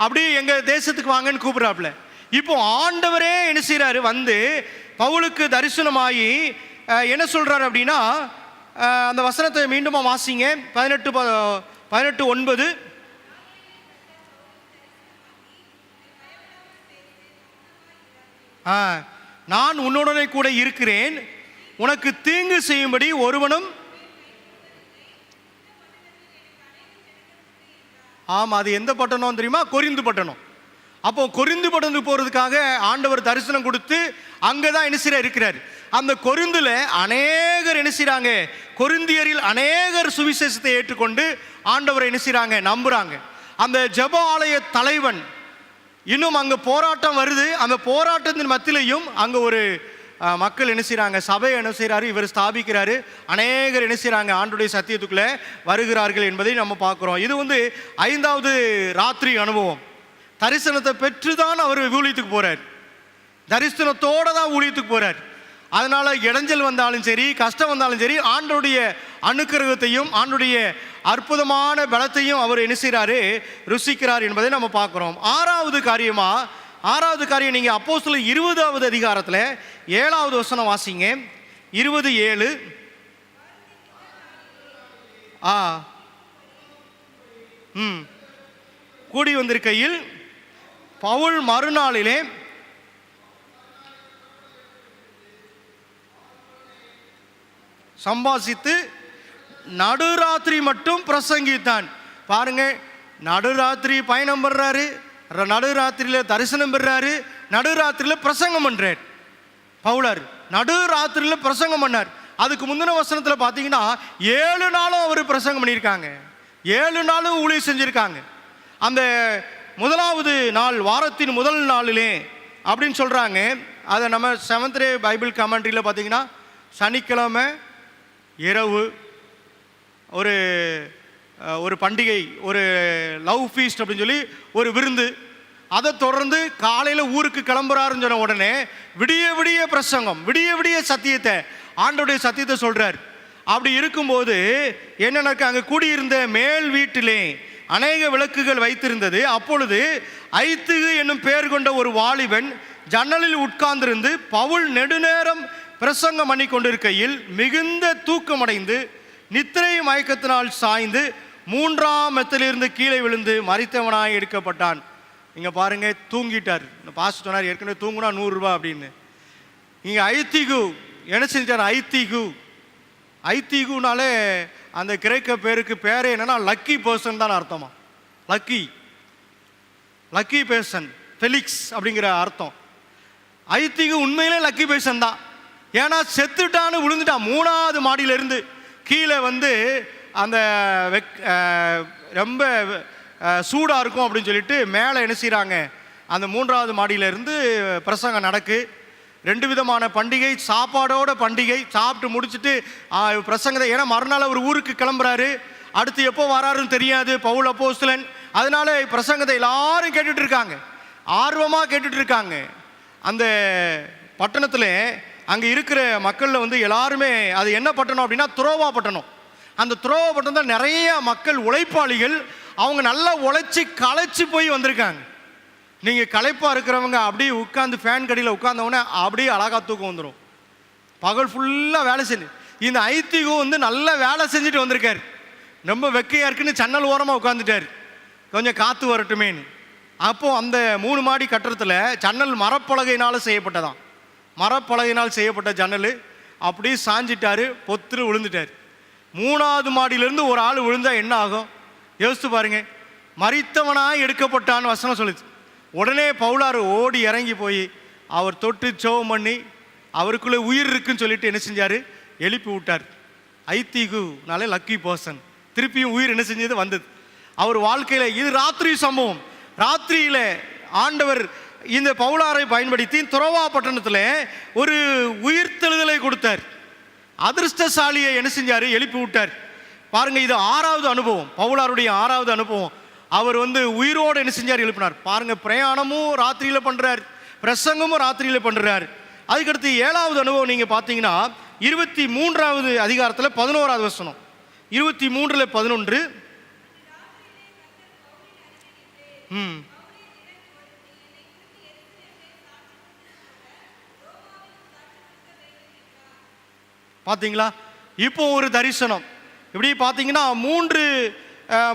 அப்படியே எங்கள் தேசத்துக்கு வாங்கன்னு கூப்பிட்றாப்புல. இப்போ ஆண்டவரே என்ன செய்கிறாரு, பவுலுக்கு தரிசனமாகி என்ன சொல்கிறாரு அப்படின்னா, அந்த வசனத்தை மீண்டும் வாசிங்க. 18:9. நான் உன்னுடனே கூட இருக்கிறேன், உனக்கு தீங்கு செய்யும்படி ஒருவனும். ஆமாம், அது எந்த பட்டணம் தெரியுமா, கொரிந்து பட்டணம். அப்போ கொரிந்து பட்டணத்துக்கு போகிறதுக்காக ஆண்டவர் தரிசனம் கொடுத்து அங்கே தான் என்ன செய்ய இருக்கிறார். அந்த கொரிந்தில் அநேகர் என்ன செய்கிறாங்க, கொரிந்தியரில் அநேகர் சுவிசேஷத்தை ஏற்றுக்கொண்டு ஆண்டவரை என்ன செய்கிறாங்க, நம்புகிறாங்க. அந்த ஜெப ஆலய தலைவன் இன்னும் அங்கே போராட்டம் வருது. அந்த போராட்டத்தின் மத்தியிலையும் அங்கே ஒரு மக்கள் என்ன செய்கிறாங்க, சபை என்ன செய்கிறாரு, இவர் ஸ்தாபிக்கிறாரு. அநேகர் என்ன செய்கிறாங்க, ஆண்டுடைய சத்தியத்துக்குள்ளே வருகிறார்கள் என்பதை நம்ம பார்க்குறோம். இது 5வது ராத்திரி அனுபவம். தரிசனத்தை பெற்று தான் அவர் ஊழியத்துக்கு போகிறார். தரிசனத்தோடு தான் ஊழியத்துக்கு போகிறார். அதனால் இடைஞ்சல் வந்தாலும் சரி, கஷ்டம் வந்தாலும் சரி, ஆண்டவருடைய அனுக்கிரகத்தையும் ஆண்டவருடைய அற்புதமான பலத்தையும் அவர் என்ன செய்கிறாரு, ருசிக்கிறார் என்பதை நம்ம பார்க்குறோம். ஆறாவது காரியம் நீங்கள் அப்போஸ்தலர் 20வது அதிகாரத்தில் 7வது வசனம் வாசிங்க. 20:7. கூடி வந்திருக்கையில் பவுல் மறுநாளிலே சம்பாசித்து நடுராத்திரி மட்டும் பிரசங்கித்தான். பாருங்க, நடுராத்திரி பயணம் பண்றாரு, நடுராத்திரியில் தரிசனம் பெறாரு, நடுராத்திரியில் பிரசங்கம் பண்றார். பவுலர் நடுராத்திரியில் பிரசங்கம் பண்ணார். அதுக்கு முந்தின வசனத்தில் பார்த்தீங்கன்னா 7 நாளும் அவர் பிரசங்கம் பண்ணியிருக்காங்க, 7 நாளும் ஊழியம் செஞ்சிருக்காங்க. அந்த முதலாவது நாள், வாரத்தின் முதல் நாளிலே அப்படின்னு சொல்கிறாங்க. அதை நம்ம 7th Day பைபிள் கமெண்ட்ரியில் பார்த்தீங்கன்னா சனிக்கிழமை இரவு ஒரு பண்டிகை, ஒரு லவ் ஃபீஸ்ட் அப்படின்னு சொல்லி ஒரு விருந்து. அதை தொடர்ந்து காலையில் ஊருக்கு கிளம்புறாருன்னு சொன்ன உடனே விடிய விடிய பிரசங்கம், விடிய விடிய சத்தியத்தை, ஆண்டோடைய சத்தியத்தை சொல்கிறார். அப்படி இருக்கும்போது என்னென்னாக்கா, அங்கே கூடியிருந்த மேல் வீட்டிலே அநேக விளக்குகள் வைத்திருந்தது. அப்பொழுது ஐத்திகு என்னும் பெயர் கொண்ட ஒரு வாலிபன் ஜன்னலில் உட்கார்ந்திருந்து பவுல் நெடுநேரம் பிரசங்கம் பண்ணி கொண்டிருக்கையில் மிகுந்த தூக்கமடைந்து நித்திரை மயக்கத்தினால் சாய்ந்து 3ஆம் மெத்திலிருந்து கீழே விழுந்து மரித்தவனாய் எடுக்கப்பட்டான். இங்கே பாருங்க, தூங்கிட்டார். பாஸ்டர் சொன்னார் ஏற்கனவே தூங்குனா 100 ரூபா அப்படின்னு. இங்கே ஐத்திகு என்ன செஞ்சார், ஐத்திகுனாலே அந்த கிரேக்க பேருக்கு பேரே என்னன்னா லக்கி பர்சன் தான் அர்த்தமா. லக்கி பர்சன், ஃபெலிக்ஸ் அப்படிங்கிற அர்த்தம். ஐத்திகு உண்மையிலே லக்கி பர்சன் தான். ஏன்னா செத்துட்டான்னு விழுந்துட்டான். 3வது மாடியிலிருந்து கீழே வந்து அந்த ரொம்ப சூடாக இருக்கும் அப்படின்னு சொல்லிட்டு மேலே என்ன செய்கிறாங்க, அந்த 3வது மாடியிலேருந்து பிரசங்கம் நடக்கு. 2 விதமான பண்டிகை, சாப்பாடோட பண்டிகை. சாப்பிட்டு முடிச்சுட்டு பிரசங்கத்தை, ஏன்னா மறுநாள் அவர் ஊருக்கு கிளம்புறாரு, அடுத்து எப்போ வராருன்னு தெரியாது பவுல் அப்போஸ்தலன். அதனால பிரசங்கத்தை எல்லாரும் கேட்டுட்டு இருக்காங்க, ஆர்வமாக கேட்டுட்டு இருக்காங்க. அந்த பட்டணத்தில் அங்கே இருக்கிற மக்களில் வந்து எல்லாருமே, அது என்ன பட்டணம் அப்படின்னா துரோவா பட்டணம். அந்த துரோவா பட்டணம் தான் நிறைய மக்கள், உழைப்பாளிகள், அவங்க நல்லா உழைச்சி களைச்சி போய் வந்திருக்காங்க. நீங்கள் களைப்பாக இருக்கிறவங்க அப்படியே உட்காந்து ஃபேன் கடியில் உட்கார்ந்தவொடனே அப்படியே அழகாக தூக்கம் வந்துடும். பகல் ஃபுல்லாக வேலை செஞ்சு, இந்த ஐத்திகம் வந்து நல்லா வேலை செஞ்சுட்டு வந்திருக்காரு. ரொம்ப வெக்கையாக இருக்குன்னு ஜன்னல் ஓரமாக உட்காந்துட்டார், கொஞ்சம் காற்று வரட்டுமேன்னு. அப்போது அந்த 3 மாடி கட்டடத்தில் ஜன்னல் மரப்பலகையினால் செய்யப்பட்டதான், மரப்பலகையினால் செய்யப்பட்ட ஜன்னல். அப்படியே சாஞ்சிட்டாரு, பொத்துரு விழுந்துட்டார். 3வது மாடியிலேருந்து ஒரு ஆள் விழுந்தா என்ன ஆகும் யோசித்து பாருங்க. மரித்தவனாய் எடுக்கப்பட்டான்னு வசனம் சொல்லுது. உடனே பவுலார் ஓடி இறங்கி போய் அவர் தொட்டு ஜெபம் பண்ணி அவருக்குள்ளே உயிர் இருக்குன்னு சொல்லிட்டு என்ன செஞ்சார், எழுப்பி விட்டார். ஐத்திகுனாலே லக்கி பர்சன். திருப்பியும் உயிர் என்ன செஞ்சது, வந்தது அவர் வாழ்க்கையில். இது ராத்திரி சம்பவம். ராத்திரியில் ஆண்டவர் இந்த பவுலாரை பயன்படுத்தி துரோவா பட்டணத்தில் ஒரு உயிர்த்தெழுதலை கொடுத்தார். அதிர்ஷ்டசாலியை என்ன செஞ்சார், எழுப்பி விட்டார். பாருங்க, இது 6வது அனுபவம், பவுலாருடைய 6வது அனுபவம். அவர் வந்து உயிரோடு என்ன செஞ்சார், எழுப்பினார். பாருங்க, பிரயாணமும் ராத்திரியில் பண்ணுறார், பிரசங்கமும் ராத்திரியில் பண்ணுறார். அதுக்கடுத்து 7வது அனுபவம் நீங்கள் பார்த்தீங்கன்னா 23வது அதிகாரத்தில் 11வது வசனம், 23:11. பார்த்தீங்களா, இப்போ ஒரு தரிசனம். இப்படி பார்த்தீங்கன்னா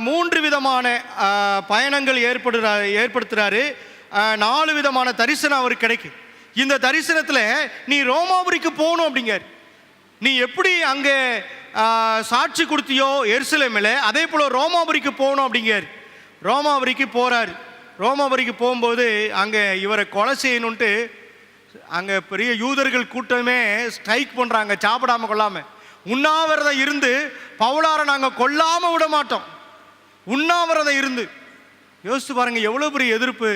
3 விதமான பயணங்கள் ஏற்படுத்துகிறாரு. 4 விதமான தரிசனம் அவருக்கு கிடைக்கும். இந்த தரிசனத்தில் நீ ரோமாபுரிக்கு போகணும் அப்படிங்கார். நீ எப்படி அங்கே சாட்சி கொடுத்தியோ எருசலேமில், அதே போல் ரோமாபுரிக்கு போகணும் அப்படிங்கார். ரோமாபுரிக்கு போகிறார். ரோமாபுரிக்கு போகும்போது அங்கே இவரை கொலை செய்யணுன்ட்டு அங்கே பெரிய யூதர்கள் கூட்டமே ஸ்ட்ரைக் பண்ணுறாங்க, சாப்பிடாமல் கொள்ளாமல். உண்ணாவிரதம் இருந்து பவுலாரை நாங்கள் கொல்லாமல் விட மாட்டோம், உண்ணாவிரதம் இருந்து. யோசித்து பாருங்கள் எவ்வளோ பெரிய எதிர்ப்பு.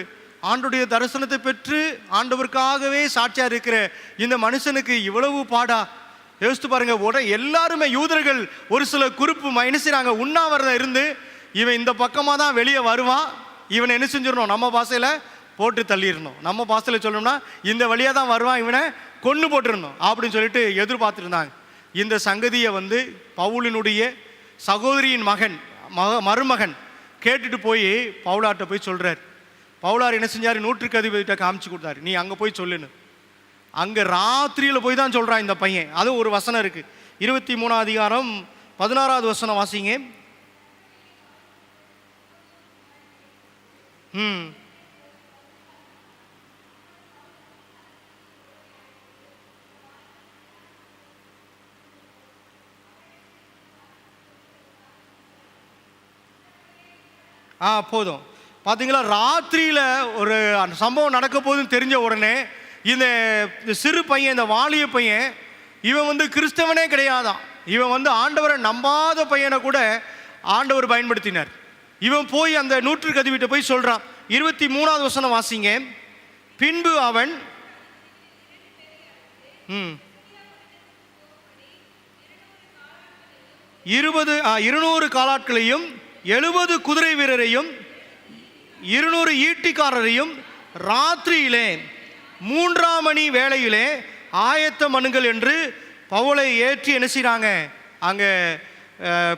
ஆண்டுடைய தரிசனத்தை பெற்று ஆண்டவருக்காகவே சாட்சியாக இருக்கிற இந்த மனுஷனுக்கு இவ்வளவு பாடா. யோசித்து பாருங்க, எல்லாருமே யூதர்கள் ஒரு சில குறிப்பு என்ன செய்கிறாங்க, உண்ணாவிரதம் இருந்து இவன் இந்த பக்கமாக தான் வெளியே வருவான், இவனை என்ன செஞ்சிடணும், நம்ம பாசையில் போட்டு தள்ளிடணும். நம்ம பாசையில் சொல்லணும்னா இந்த வழியாக தான் வருவான், இவனை கொன்று போட்டிருந்தோம் அப்படின்னு சொல்லிட்டு எதிர்பார்த்துருந்தாங்க. இந்த சங்கதியை வந்து பவுலினுடைய சகோதரியின் மருமகன் கேட்டுட்டு போய் பவுலார்ட்ட போய் சொல்கிறார். பவுலார் என்ன செஞ்சார்? நூற்றுக்கு அதிபதிகிட்ட காமிச்சு கொடுத்தாரு, நீ அங்கே போய் சொல்லுன்னு. அங்கே ராத்திரியில் போய் தான் சொல்கிறான் இந்த பையன். அது ஒரு வசனம் இருக்குது, 23ஆம் அதிகாரம் 16வது வசனம் வாசிங்க. போதும். பார்த்தீங்களா, ராத்திரியில் ஒரு சம்பவம் நடக்க போதுன்னு தெரிஞ்ச உடனே இந்த சிறு பையன், இந்த வாலிய பையன், இவன் வந்து கிறிஸ்தவனே கிடையாதான். இவன் வந்து ஆண்டவரை நம்பாத பையனை கூட ஆண்டவர் பயன்படுத்தினார். இவன் போய் அந்த நூற்றுக்கு அதிபதிகிட்ட போய் சொல்கிறான். 23வது வசனம் வாசிங்க. பின்பு அவன் 200 காலாட்களையும் 70 குதிரை வீரரையும் 200 ஈட்டிக்காரரையும் ராத்திரியிலே 3ஆம் மணி வேளையிலே ஆயத்தம் பண்ணுங்கள் என்று பவுலை ஏற்றி என்ன செய்கிறாங்க, அங்கே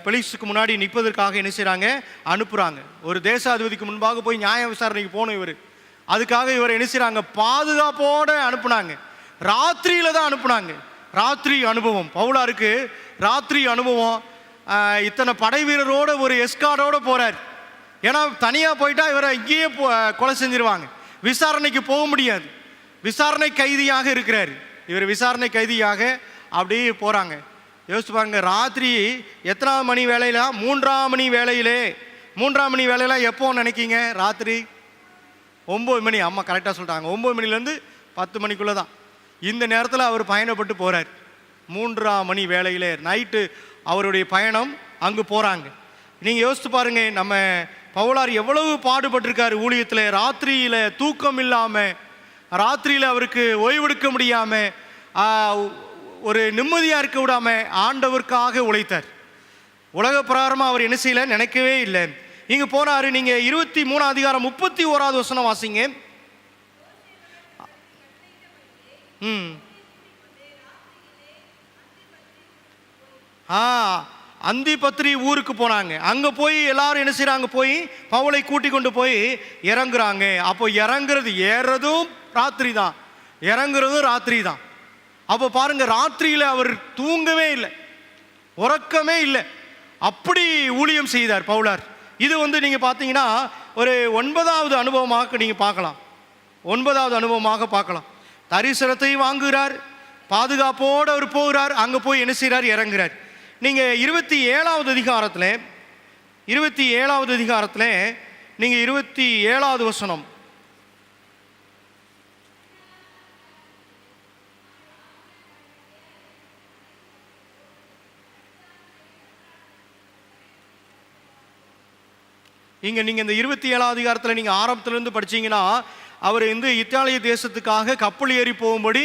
பெலிஸுக்கு முன்னாடி நிற்பதற்காக என்ன செய்கிறாங்க, அனுப்புகிறாங்க. ஒரு தேசாதிபதிக்கு முன்பாக போய் நியாய விசாரணைக்கு போகணும் இவர். அதுக்காக இவர் என்ன செய்கிறாங்க, பாதுகாப்போடு அனுப்புனாங்க. ராத்திரியில் தான் அனுப்புனாங்க. ராத்திரி அனுபவம் பவுலாருக்கு, ராத்திரி அனுபவம். இத்தனை படை வீரரோட ஒரு எஸ்கார்டோடு போகிறார். ஏன்னா தனியாக போயிட்டா இவரை இங்கேயே கொலை செஞ்சிருவாங்க, விசாரணைக்கு போக முடியாது. விசாரணை கைதியாக இருக்கிறார் இவர். விசாரணை கைதியாக அப்படியே போகிறாங்க. யோசிச்சு பாருங்க, ராத்திரி எத்தனாவது மணி வேலையில? 3ஆம் மணி வேலையிலே. 3ஆம் மணி வேலையில எப்போ நினைக்கிங்க? ராத்திரி 9 மணி. அம்மா கரெக்டாக சொல்லிட்டாங்க, 9 மணிலேருந்து 10 மணிக்குள்ளே தான். இந்த நேரத்தில் அவர் பயணப்பட்டு போகிறார். 3ஆம் மணி வேலையிலே நைட்டு அவருடைய பயணம். அங்கு போகிறாங்க. நீங்கள் யோசித்து பாருங்க, நம்ம பவுலார் எவ்வளவு பாடுபட்டிருக்காரு ஊழியத்தில். ராத்திரியில் தூக்கம் இல்லாமல், ராத்திரியில் அவருக்கு ஓய்வெடுக்க முடியாமல், ஒரு நிம்மதியாக இருக்க விடாமல் ஆண்டவருக்காக உழைத்தார். உலக பிரகாரமாக அவர் என்ன செய்யலை, நினைக்கவே இல்லை. இங்கே போனார். நீங்கள் 23ஆம் அதிகாரம் 31வது வசனம் வாசிங்க. அந்திபத்ரி ஊருக்கு போனாங்க. அங்கே போய் எல்லாரும் என்ன செய்கிறாங்க, போய் பவுலை கூட்டி கொண்டு போய் இறங்குறாங்க. அப்போ இறங்குறது, ஏறுறதும் ராத்திரி தான், இறங்குறதும் ராத்திரி தான். அப்போ பாருங்க, ராத்திரியில் அவர் தூங்கவே இல்லை, உறக்கமே இல்லை, அப்படி ஊழியம் செய்தார் பவுலார். இது வந்து நீங்கள் பார்த்தீங்கன்னா ஒரு 9வது அனுபவமாக நீங்கள் பார்க்கலாம். 9வது அனுபவமாக பார்க்கலாம். தரிசனத்தை வாங்குகிறார், பாதுகாப்போடு அவர் போகிறார். அங்கே போய் என்ன செய்கிறார், இறங்குறார். நீங்கள் 27வது அதிகாரத்தில் நீங்கள் 27வது வசனம், இங்கே நீங்கள் இந்த 27வது அதிகாரத்தில் நீங்கள் ஆரம்பத்திலேருந்து படிச்சீங்கன்னா, அவர் இந்த இத்தாலிய தேசத்துக்காக கப்பல் ஏறி போகும்படி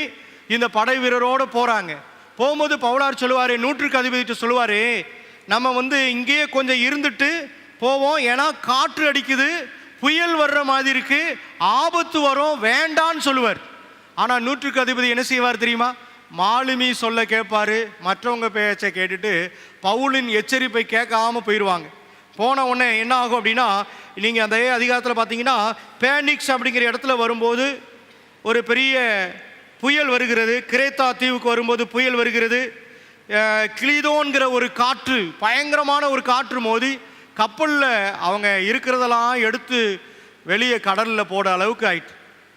இந்த படை வீரரோடு போகிறாங்க. போகும்போது பவுலார் சொல்லுவார், நூற்றுக்கு அதிபதிட்டு சொல்லுவார், நம்ம வந்து இங்கேயே கொஞ்சம் இருந்துட்டு போவோம், ஏன்னா காற்று அடிக்குது, புயல் வர்ற மாதிரி இருக்கு, ஆபத்து வரும், வேண்டான்னு சொல்லுவார். ஆனால் நூற்றுக்கு அதிபதி என்ன செய்வார் தெரியுமா? மாலுமி சொல்ல கேட்பார். மற்றவங்க பேச்சை கேட்டுட்டு பவுலின் எச்சரிப்பை கேட்காம போயிடுவாங்க. போன உடனே என்ன ஆகும் அப்படின்னா, நீங்கள் அந்த அதிகாரத்தில் பார்த்தீங்கன்னா பேனிக்ஸ் அப்படிங்கிற இடத்துல வரும்போது ஒரு பெரிய புயல் வருகிறது. கிரேத்தா தீவுக்கு வரும்போது புயல் வருகிறது. கிளீதோன்கிற ஒரு காற்று, பயங்கரமான ஒரு காற்று மோதி கப்பலில் அவங்க இருக்கிறதெல்லாம் எடுத்து வெளியே கடலில் போட அளவுக்கு ஆயிட்டு.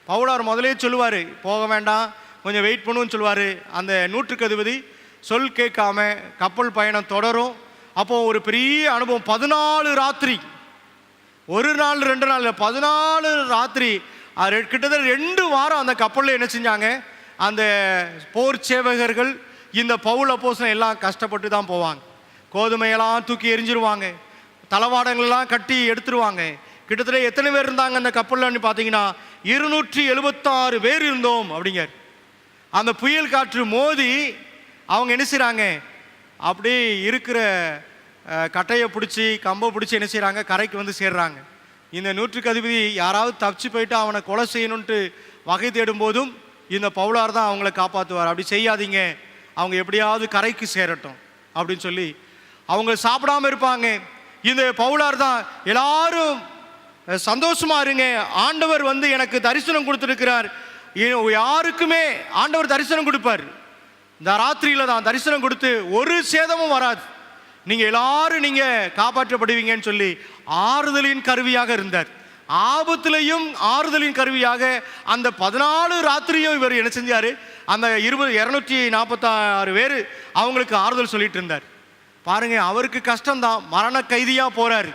பவுலார் முதலே சொல்லுவார், போக வேண்டாம், கொஞ்சம் வெயிட் பண்ணுன்னு சொல்லுவார். அந்த நூற்றுக்கு அதிபதி சொல் கேட்காம கப்பல் பயணம் தொடரும். அப்போது ஒரு பெரிய அனுபவம். 14 ராத்திரி, ஒரு நாள் 2 நாள், 14 ராத்திரி, கிட்டத்தட்ட 2 வாரம் அந்த கப்பலில் என்ன செஞ்சாங்க, அந்த போர் சேவகர்கள், இந்த பவுல் அப்போஸ்தலன் எல்லாம் கஷ்டப்பட்டு தான் போவாங்க. கோதுமையெல்லாம் தூக்கி எரிஞ்சிருவாங்க, தளவாடங்கள்லாம் கட்டி எடுத்துருவாங்க. கிட்டத்தட்ட எத்தனை பேர் இருந்தாங்க அந்த கப்பலில் பார்த்தீங்கன்னா 276 பேர் இருந்தோம் அப்படிங்க. அந்த புயல் காற்று மோதி அவங்க என்ன செய்கிறாங்க, அப்படியே இருக்கிற கட்டையை பிடிச்சி கம்பை பிடிச்சி என்ன செய்கிறாங்க, கரைக்கு வந்து சேர்றாங்க. இந்த நூற்றுக்கு அதிபதி யாராவது தப்பிச்சு போயிட்டு அவனை கொலை செய்யணுன்ட்டு வகை தேடும் போதும் இந்த பவுலார் தான் அவங்கள காப்பாற்றுவார், அப்படி செய்யாதீங்க, அவங்க எப்படியாவது கரைக்கு சேரட்டும் அப்படின்னு சொல்லி அவங்க சாப்பிடாம இருப்பாங்க. இந்த பவுலார் தான் எல்லாரும் சந்தோஷமா இருங்க, ஆண்டவர் வந்து எனக்கு தரிசனம் கொடுத்துருக்கிறார். யாருக்குமே ஆண்டவர் தரிசனம் கொடுப்பார். இந்த ராத்திரியில தான் தரிசனம் கொடுத்து ஒரு சேதமும் வராது, நீங்க எல்லாரும் நீங்க காப்பாற்றப்படுவீங்கன்னு சொல்லி ஆறுதலின் கருவியாக இருந்தார். ஆபத்திலையும் ஆறுதலின் கருவியாக அந்த 14 ராத்திரியும் இவர் என்ன செஞ்சாரு, அந்த 246 பேர் அவங்களுக்கு ஆறுதல் சொல்லிட்டு இருந்தார். பாருங்க, அவருக்கு கஷ்டம்தான், மரண கைதியா போறாரு,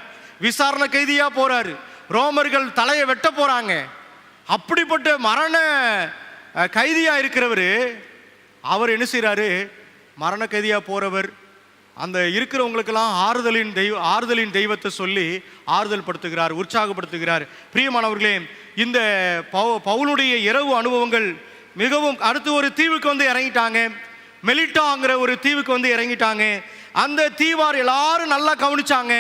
விசாரணை கைதியா போறாரு, ரோமர்கள் தலையை வெட்ட போறாங்க. அப்படிப்பட்ட மரண கைதியா இருக்கிறவர் அவர் என்ன செய்யறாரு, மரண கைதியா போறவர் அந்த இருக்கிறவங்களுக்கெல்லாம் ஆறுதலின் தெய்வத்தை சொல்லி ஆறுதல் படுத்துகிறார், உற்சாகப்படுத்துகிறார். பிரியமானவர்களே, இந்த பவுலுடைய இரவு அனுபவங்கள் மிகவும். அடுத்து ஒரு தீவுக்கு வந்து இறங்கிட்டாங்க, மெலிட்டாங்கிற ஒரு தீவுக்கு வந்து இறங்கிட்டாங்க. அந்த தீவார் எல்லாரும் நல்லா கவனிச்சாங்க,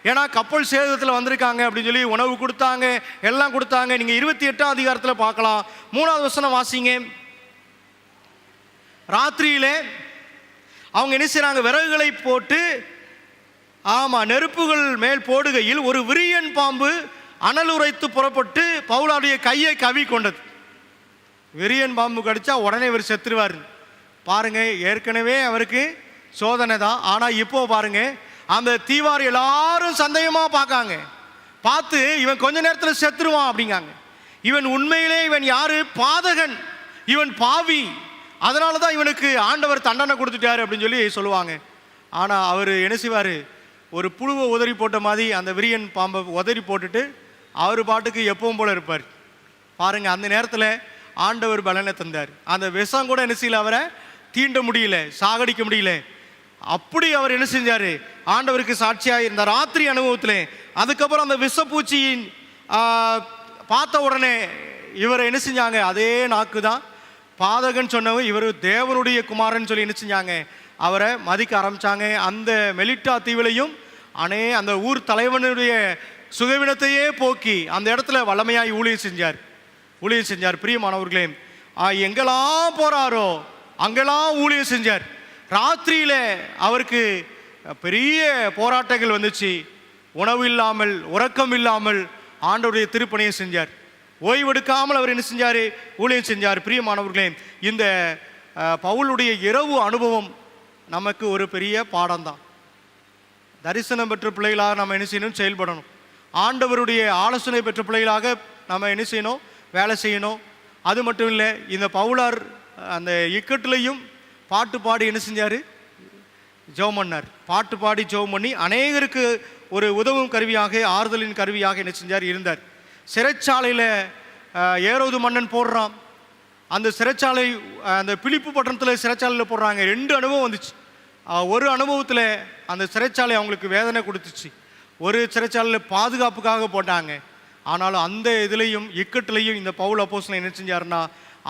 ஏன்னா கப்பல் சேதத்தில் வந்திருக்காங்க அப்படின்னு சொல்லி உணவு கொடுத்தாங்க, எல்லாம் கொடுத்தாங்க. நீங்கள் 28ஆம் அதிகாரத்தில் பார்க்கலாம், 3வது வசனம் வாசிங்க. ராத்திரியிலே அவங்க என்ன செய்றாங்க, விறகுகளை போட்டு நெருப்புகள் மேல் போடுகையில் ஒரு விரியன் பாம்பு அனல் உரைத்து புறப்பட்டு பவுலாவுடைய கையை கவி கொண்டது. விரியன் பாம்பு கடிச்சா உடனே இவர் செத்துருவார். பாருங்க, ஏற்கனவே அவருக்கு சோதனை தான். ஆனால் இப்போ பாருங்க, அந்த தீவார் எல்லாரும் சந்தேகமா பார்க்காங்க, பார்த்து இவன் கொஞ்ச நேரத்தில் செத்துருவான் அப்படிங்காங்க. இவன் உண்மையிலே இவன் யாரு, பாதகன், இவன் பாவி, அதனால தான் இவனுக்கு ஆண்டவர் தண்டனை கொடுத்துட்டாரு அப்படின்னு சொல்லி சொல்லுவாங்க. ஆனால் அவர் என்ன செய்வார், ஒரு புழுவை உதறி போட்ட மாதிரி அந்த விரியன் பாம்பை உதறி போட்டுட்டு அவர் பாட்டுக்கு எப்பவும் போல இருப்பார். பாருங்க, அந்த நேரத்தில் ஆண்டவர் பலனை தந்தார். அந்த விஷம் கூட என்ன செய்யல, அவரை தீண்ட முடியல, சாகடிக்க முடியல. அப்படி அவர் என்ன செஞ்சாரு, ஆண்டவருக்கு சாட்சியாக இந்த ராத்திரி அனுபவத்தில். அதுக்கப்புறம் அந்த விஷப்பூச்சியின் பார்த்த உடனே இவரை என்ன செஞ்சாங்க, அதே நாக்கு தான் பாதகன் சொன்னவங்க, இவர் தேவனுடைய குமாரன் சொல்லி என்ன செஞ்சாங்க, அவரை மதிக்க ஆரம்பிச்சாங்க. அந்த மெலிட்டா தீவிலையும் அந்த ஊர் தலைவனுடைய சுகவினத்தையே போக்கி அந்த இடத்துல வல்லமையாய் ஊழியம் செஞ்சார். பிரியமானவர்களே, எங்கெல்லாம் போறாரோ அங்கெல்லாம் ஊழியம் செஞ்சார். ராத்திரியில அவருக்கு பெரிய போராட்டங்கள் வந்துச்சு. உணவு இல்லாமல், உறக்கம் இல்லாமல் ஆண்டவருடைய திருப்பணியை செஞ்சார். ஓய்வெடுக்காமல் அவர் என்ன செஞ்சார், ஊழியம் செஞ்சார். பிரியமானவர்களே, இந்த பவுலுடைய இரவு அனுபவம் நமக்கு ஒரு பெரிய பாடம் தான். தரிசனம் பெற்ற பிள்ளைகளாக நம்ம என்ன செய்யணும், செயல்படணும். ஆண்டவருடைய ஆலோசனை பெற்ற பிள்ளைகளாக நம்ம என்ன செய்யணும், வேலை செய்யணும். அது மட்டும் இல்லை, இந்த பவுலார் அந்த இக்கட்டுலையும் பாட்டு பாடி என்ன செஞ்சார், ஜெபம் பண்ணார். பாட்டு பாடி ஜெபம் பண்ணி அநேகருக்கு ஒரு உதவும் கருவியாக, ஆறுதலின் கருவியாக என்ன செஞ்சார், இருந்தார். சிறைச்சாலையில் ஏரோது மன்னன் போடுறான். அந்த சிறைச்சாலை, அந்த பிலிப்பு பட்டணத்தில் சிறைச்சாலையில் போடுறாங்க. 2 அனுபவம் வந்துச்சு. ஒரு அனுபவத்தில் அந்த சிறைச்சாலை அவங்களுக்கு வேதனை கொடுத்துச்சு. ஒரு சிறைச்சாலையில் பாதுகாப்புக்காக போட்டாங்க. ஆனாலும் அந்த இதுலேயும் இக்கட்டுலையும் இந்த பவுல் அப்போஸ்தலன் என்ன செஞ்சார்னா,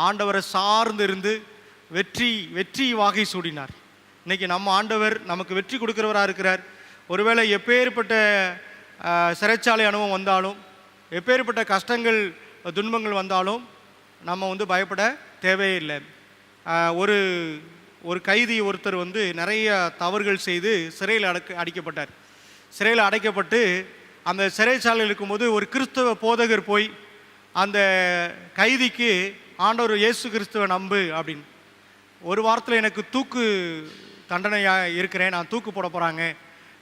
ஆண்டவரை சார்ந்து இருந்து வெற்றி வாகை சூடினார். இன்னைக்கு நம்ம ஆண்டவர் நமக்கு வெற்றி கொடுக்கிறவராக இருக்கிறார். ஒருவேளை எப்பேற்பட்ட சிறைச்சாலை அனுபவம் வந்தாலும், எப்பேற்பட்ட கஷ்டங்கள் துன்பங்கள் வந்தாலும் நம்ம வந்து பயப்பட தேவையில்லை. ஒரு கைதி ஒருத்தர் வந்து நிறைய தவறுகள் செய்து சிறையில் அடைக்கப்பட்டார். சிறையில் அடைக்கப்பட்டு அந்த சிறைச்சாலையில் இருக்கும்போது ஒரு கிறிஸ்தவ போதகர் போய் அந்த கைதிக்கு ஆண்டவர் இயேசு கிறிஸ்துவை நம்பு அப்படின்னு, ஒரு வாரத்தில் எனக்கு தூக்கு தண்டனையாக இருக்கிறேன், நான் தூக்கு போட போகிறாங்க,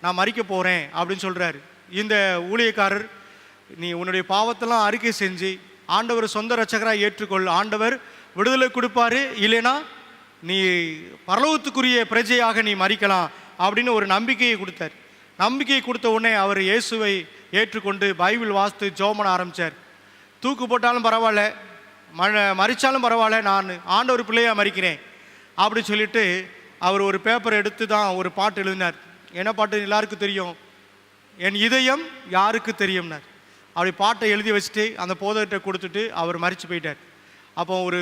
நான் மறிக்க போகிறேன் அப்படின்னு சொல்கிறாரு. இந்த ஊழியக்காரர், நீ உன்னுடைய பாவத்தெல்லாம் அறிக்கை செஞ்சு ஆண்டவர் சொந்த ரட்சகராக ஏற்றுக்கொள், ஆண்டவர் விடுதலை கொடுப்பாரு, இல்லைன்னா நீ பரலோகத்துக்குரிய பிரஜையாக நீ மறிக்கலாம் அப்படின்னு ஒரு நம்பிக்கையை கொடுத்தார். நம்பிக்கையை கொடுத்த உடனே அவர் இயேசுவை ஏற்றுக்கொண்டு பைபிள் வாசித்து ஜெபம் பண்ண ஆரம்பித்தார். தூக்கு போட்டாலும் பரவாயில்ல, மறிச்சாலும் பரவாயில்ல, நான் ஆண்டவர் பிள்ளையாக மறிக்கிறேன் அப்படின்னு சொல்லிட்டு அவர் ஒரு பேப்பர் எடுத்து தான் ஒரு பாட்டு எழுதினார். என்ன பாட்டு எல்லாருக்கும் தெரியும், என் இதயம் யாருக்கு தெரியும்னார். அப்படி பாட்டை எழுதி வச்சுட்டு அந்த போதகிட்ட கொடுத்துட்டு அவர் மறித்து போயிட்டார். அப்போ ஒரு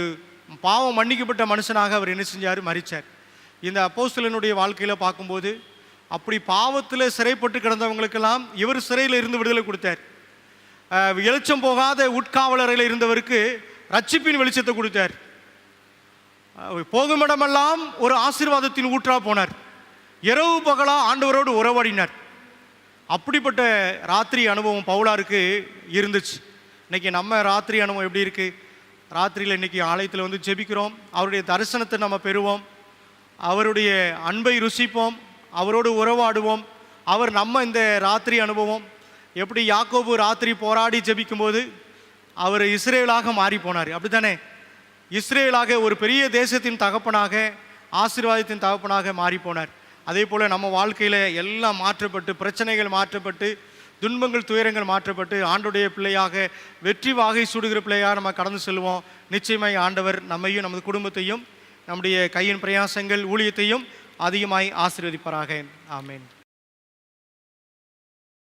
பாவம் மன்னிக்கப்பட்ட மனுஷனாக அவர் என்ன செஞ்சார், மறிச்சார். இந்த அப்போஸ்தலனுடைய வாழ்க்கையில் பார்க்கும்போது அப்படி பாவத்தில் சிறைப்பட்டு கிடந்தவங்களுக்கெல்லாம் இவர் சிறையில் இருந்து விடுதலை கொடுத்தார். வெளிச்சம் போகாத உட்காவலறையில் இருந்தவருக்கு ரட்சிப்பின் வெளிச்சத்தை கொடுத்தார். போகுமிடமெல்லாம் ஒரு ஆசீர்வாதத்தின் ஊற்றா போனார். இரவு பகலாக ஆண்டவரோடு உறவாடினார். அப்படிப்பட்ட ராத்திரி அனுபவம் பவுலாருக்கு இருந்துச்சு. இன்றைக்கி நம்ம ராத்திரி அனுபவம் எப்படி இருக்குது? ராத்திரியில் இன்றைக்கி ஆலயத்தில் வந்து ஜெபிக்கிறோம், அவருடைய தரிசனத்தை நம்ம பெறுவோம், அவருடைய அன்பை ருசிப்போம், அவரோடு உறவாடுவோம். அவர் நம்ம இந்த ராத்திரி அனுபவம் எப்படி யாக்கோபு ராத்திரி போராடி ஜெபிக்கும்போது அவர் இஸ்ரேலாக மாறி போனார், அப்படி தானே? இஸ்ரேலாக ஒரு பெரிய தேசத்தின் தகப்பனாக, ஆசீர்வாதத்தின் தகப்பனாக மாறி போனார். அதே போல் நம்ம வாழ்க்கையில் எல்லாம் மாற்றப்பட்டு, பிரச்சனைகள் மாற்றப்பட்டு, துன்பங்கள் துயரங்கள் மாற்றப்பட்டு ஆண்டுடைய பிள்ளையாக, வெற்றி வாகை சூடுகிற பிள்ளையாக நம்ம கடந்து செல்வோம். நிச்சயமாய் ஆண்டவர் நம்மையும் நமது குடும்பத்தையும் நம்முடைய கையின் பிரயாசங்கள் ஊழியத்தையும் அதிகமாய் ஆசீர்வதிப்பாராக. ஆமேன்.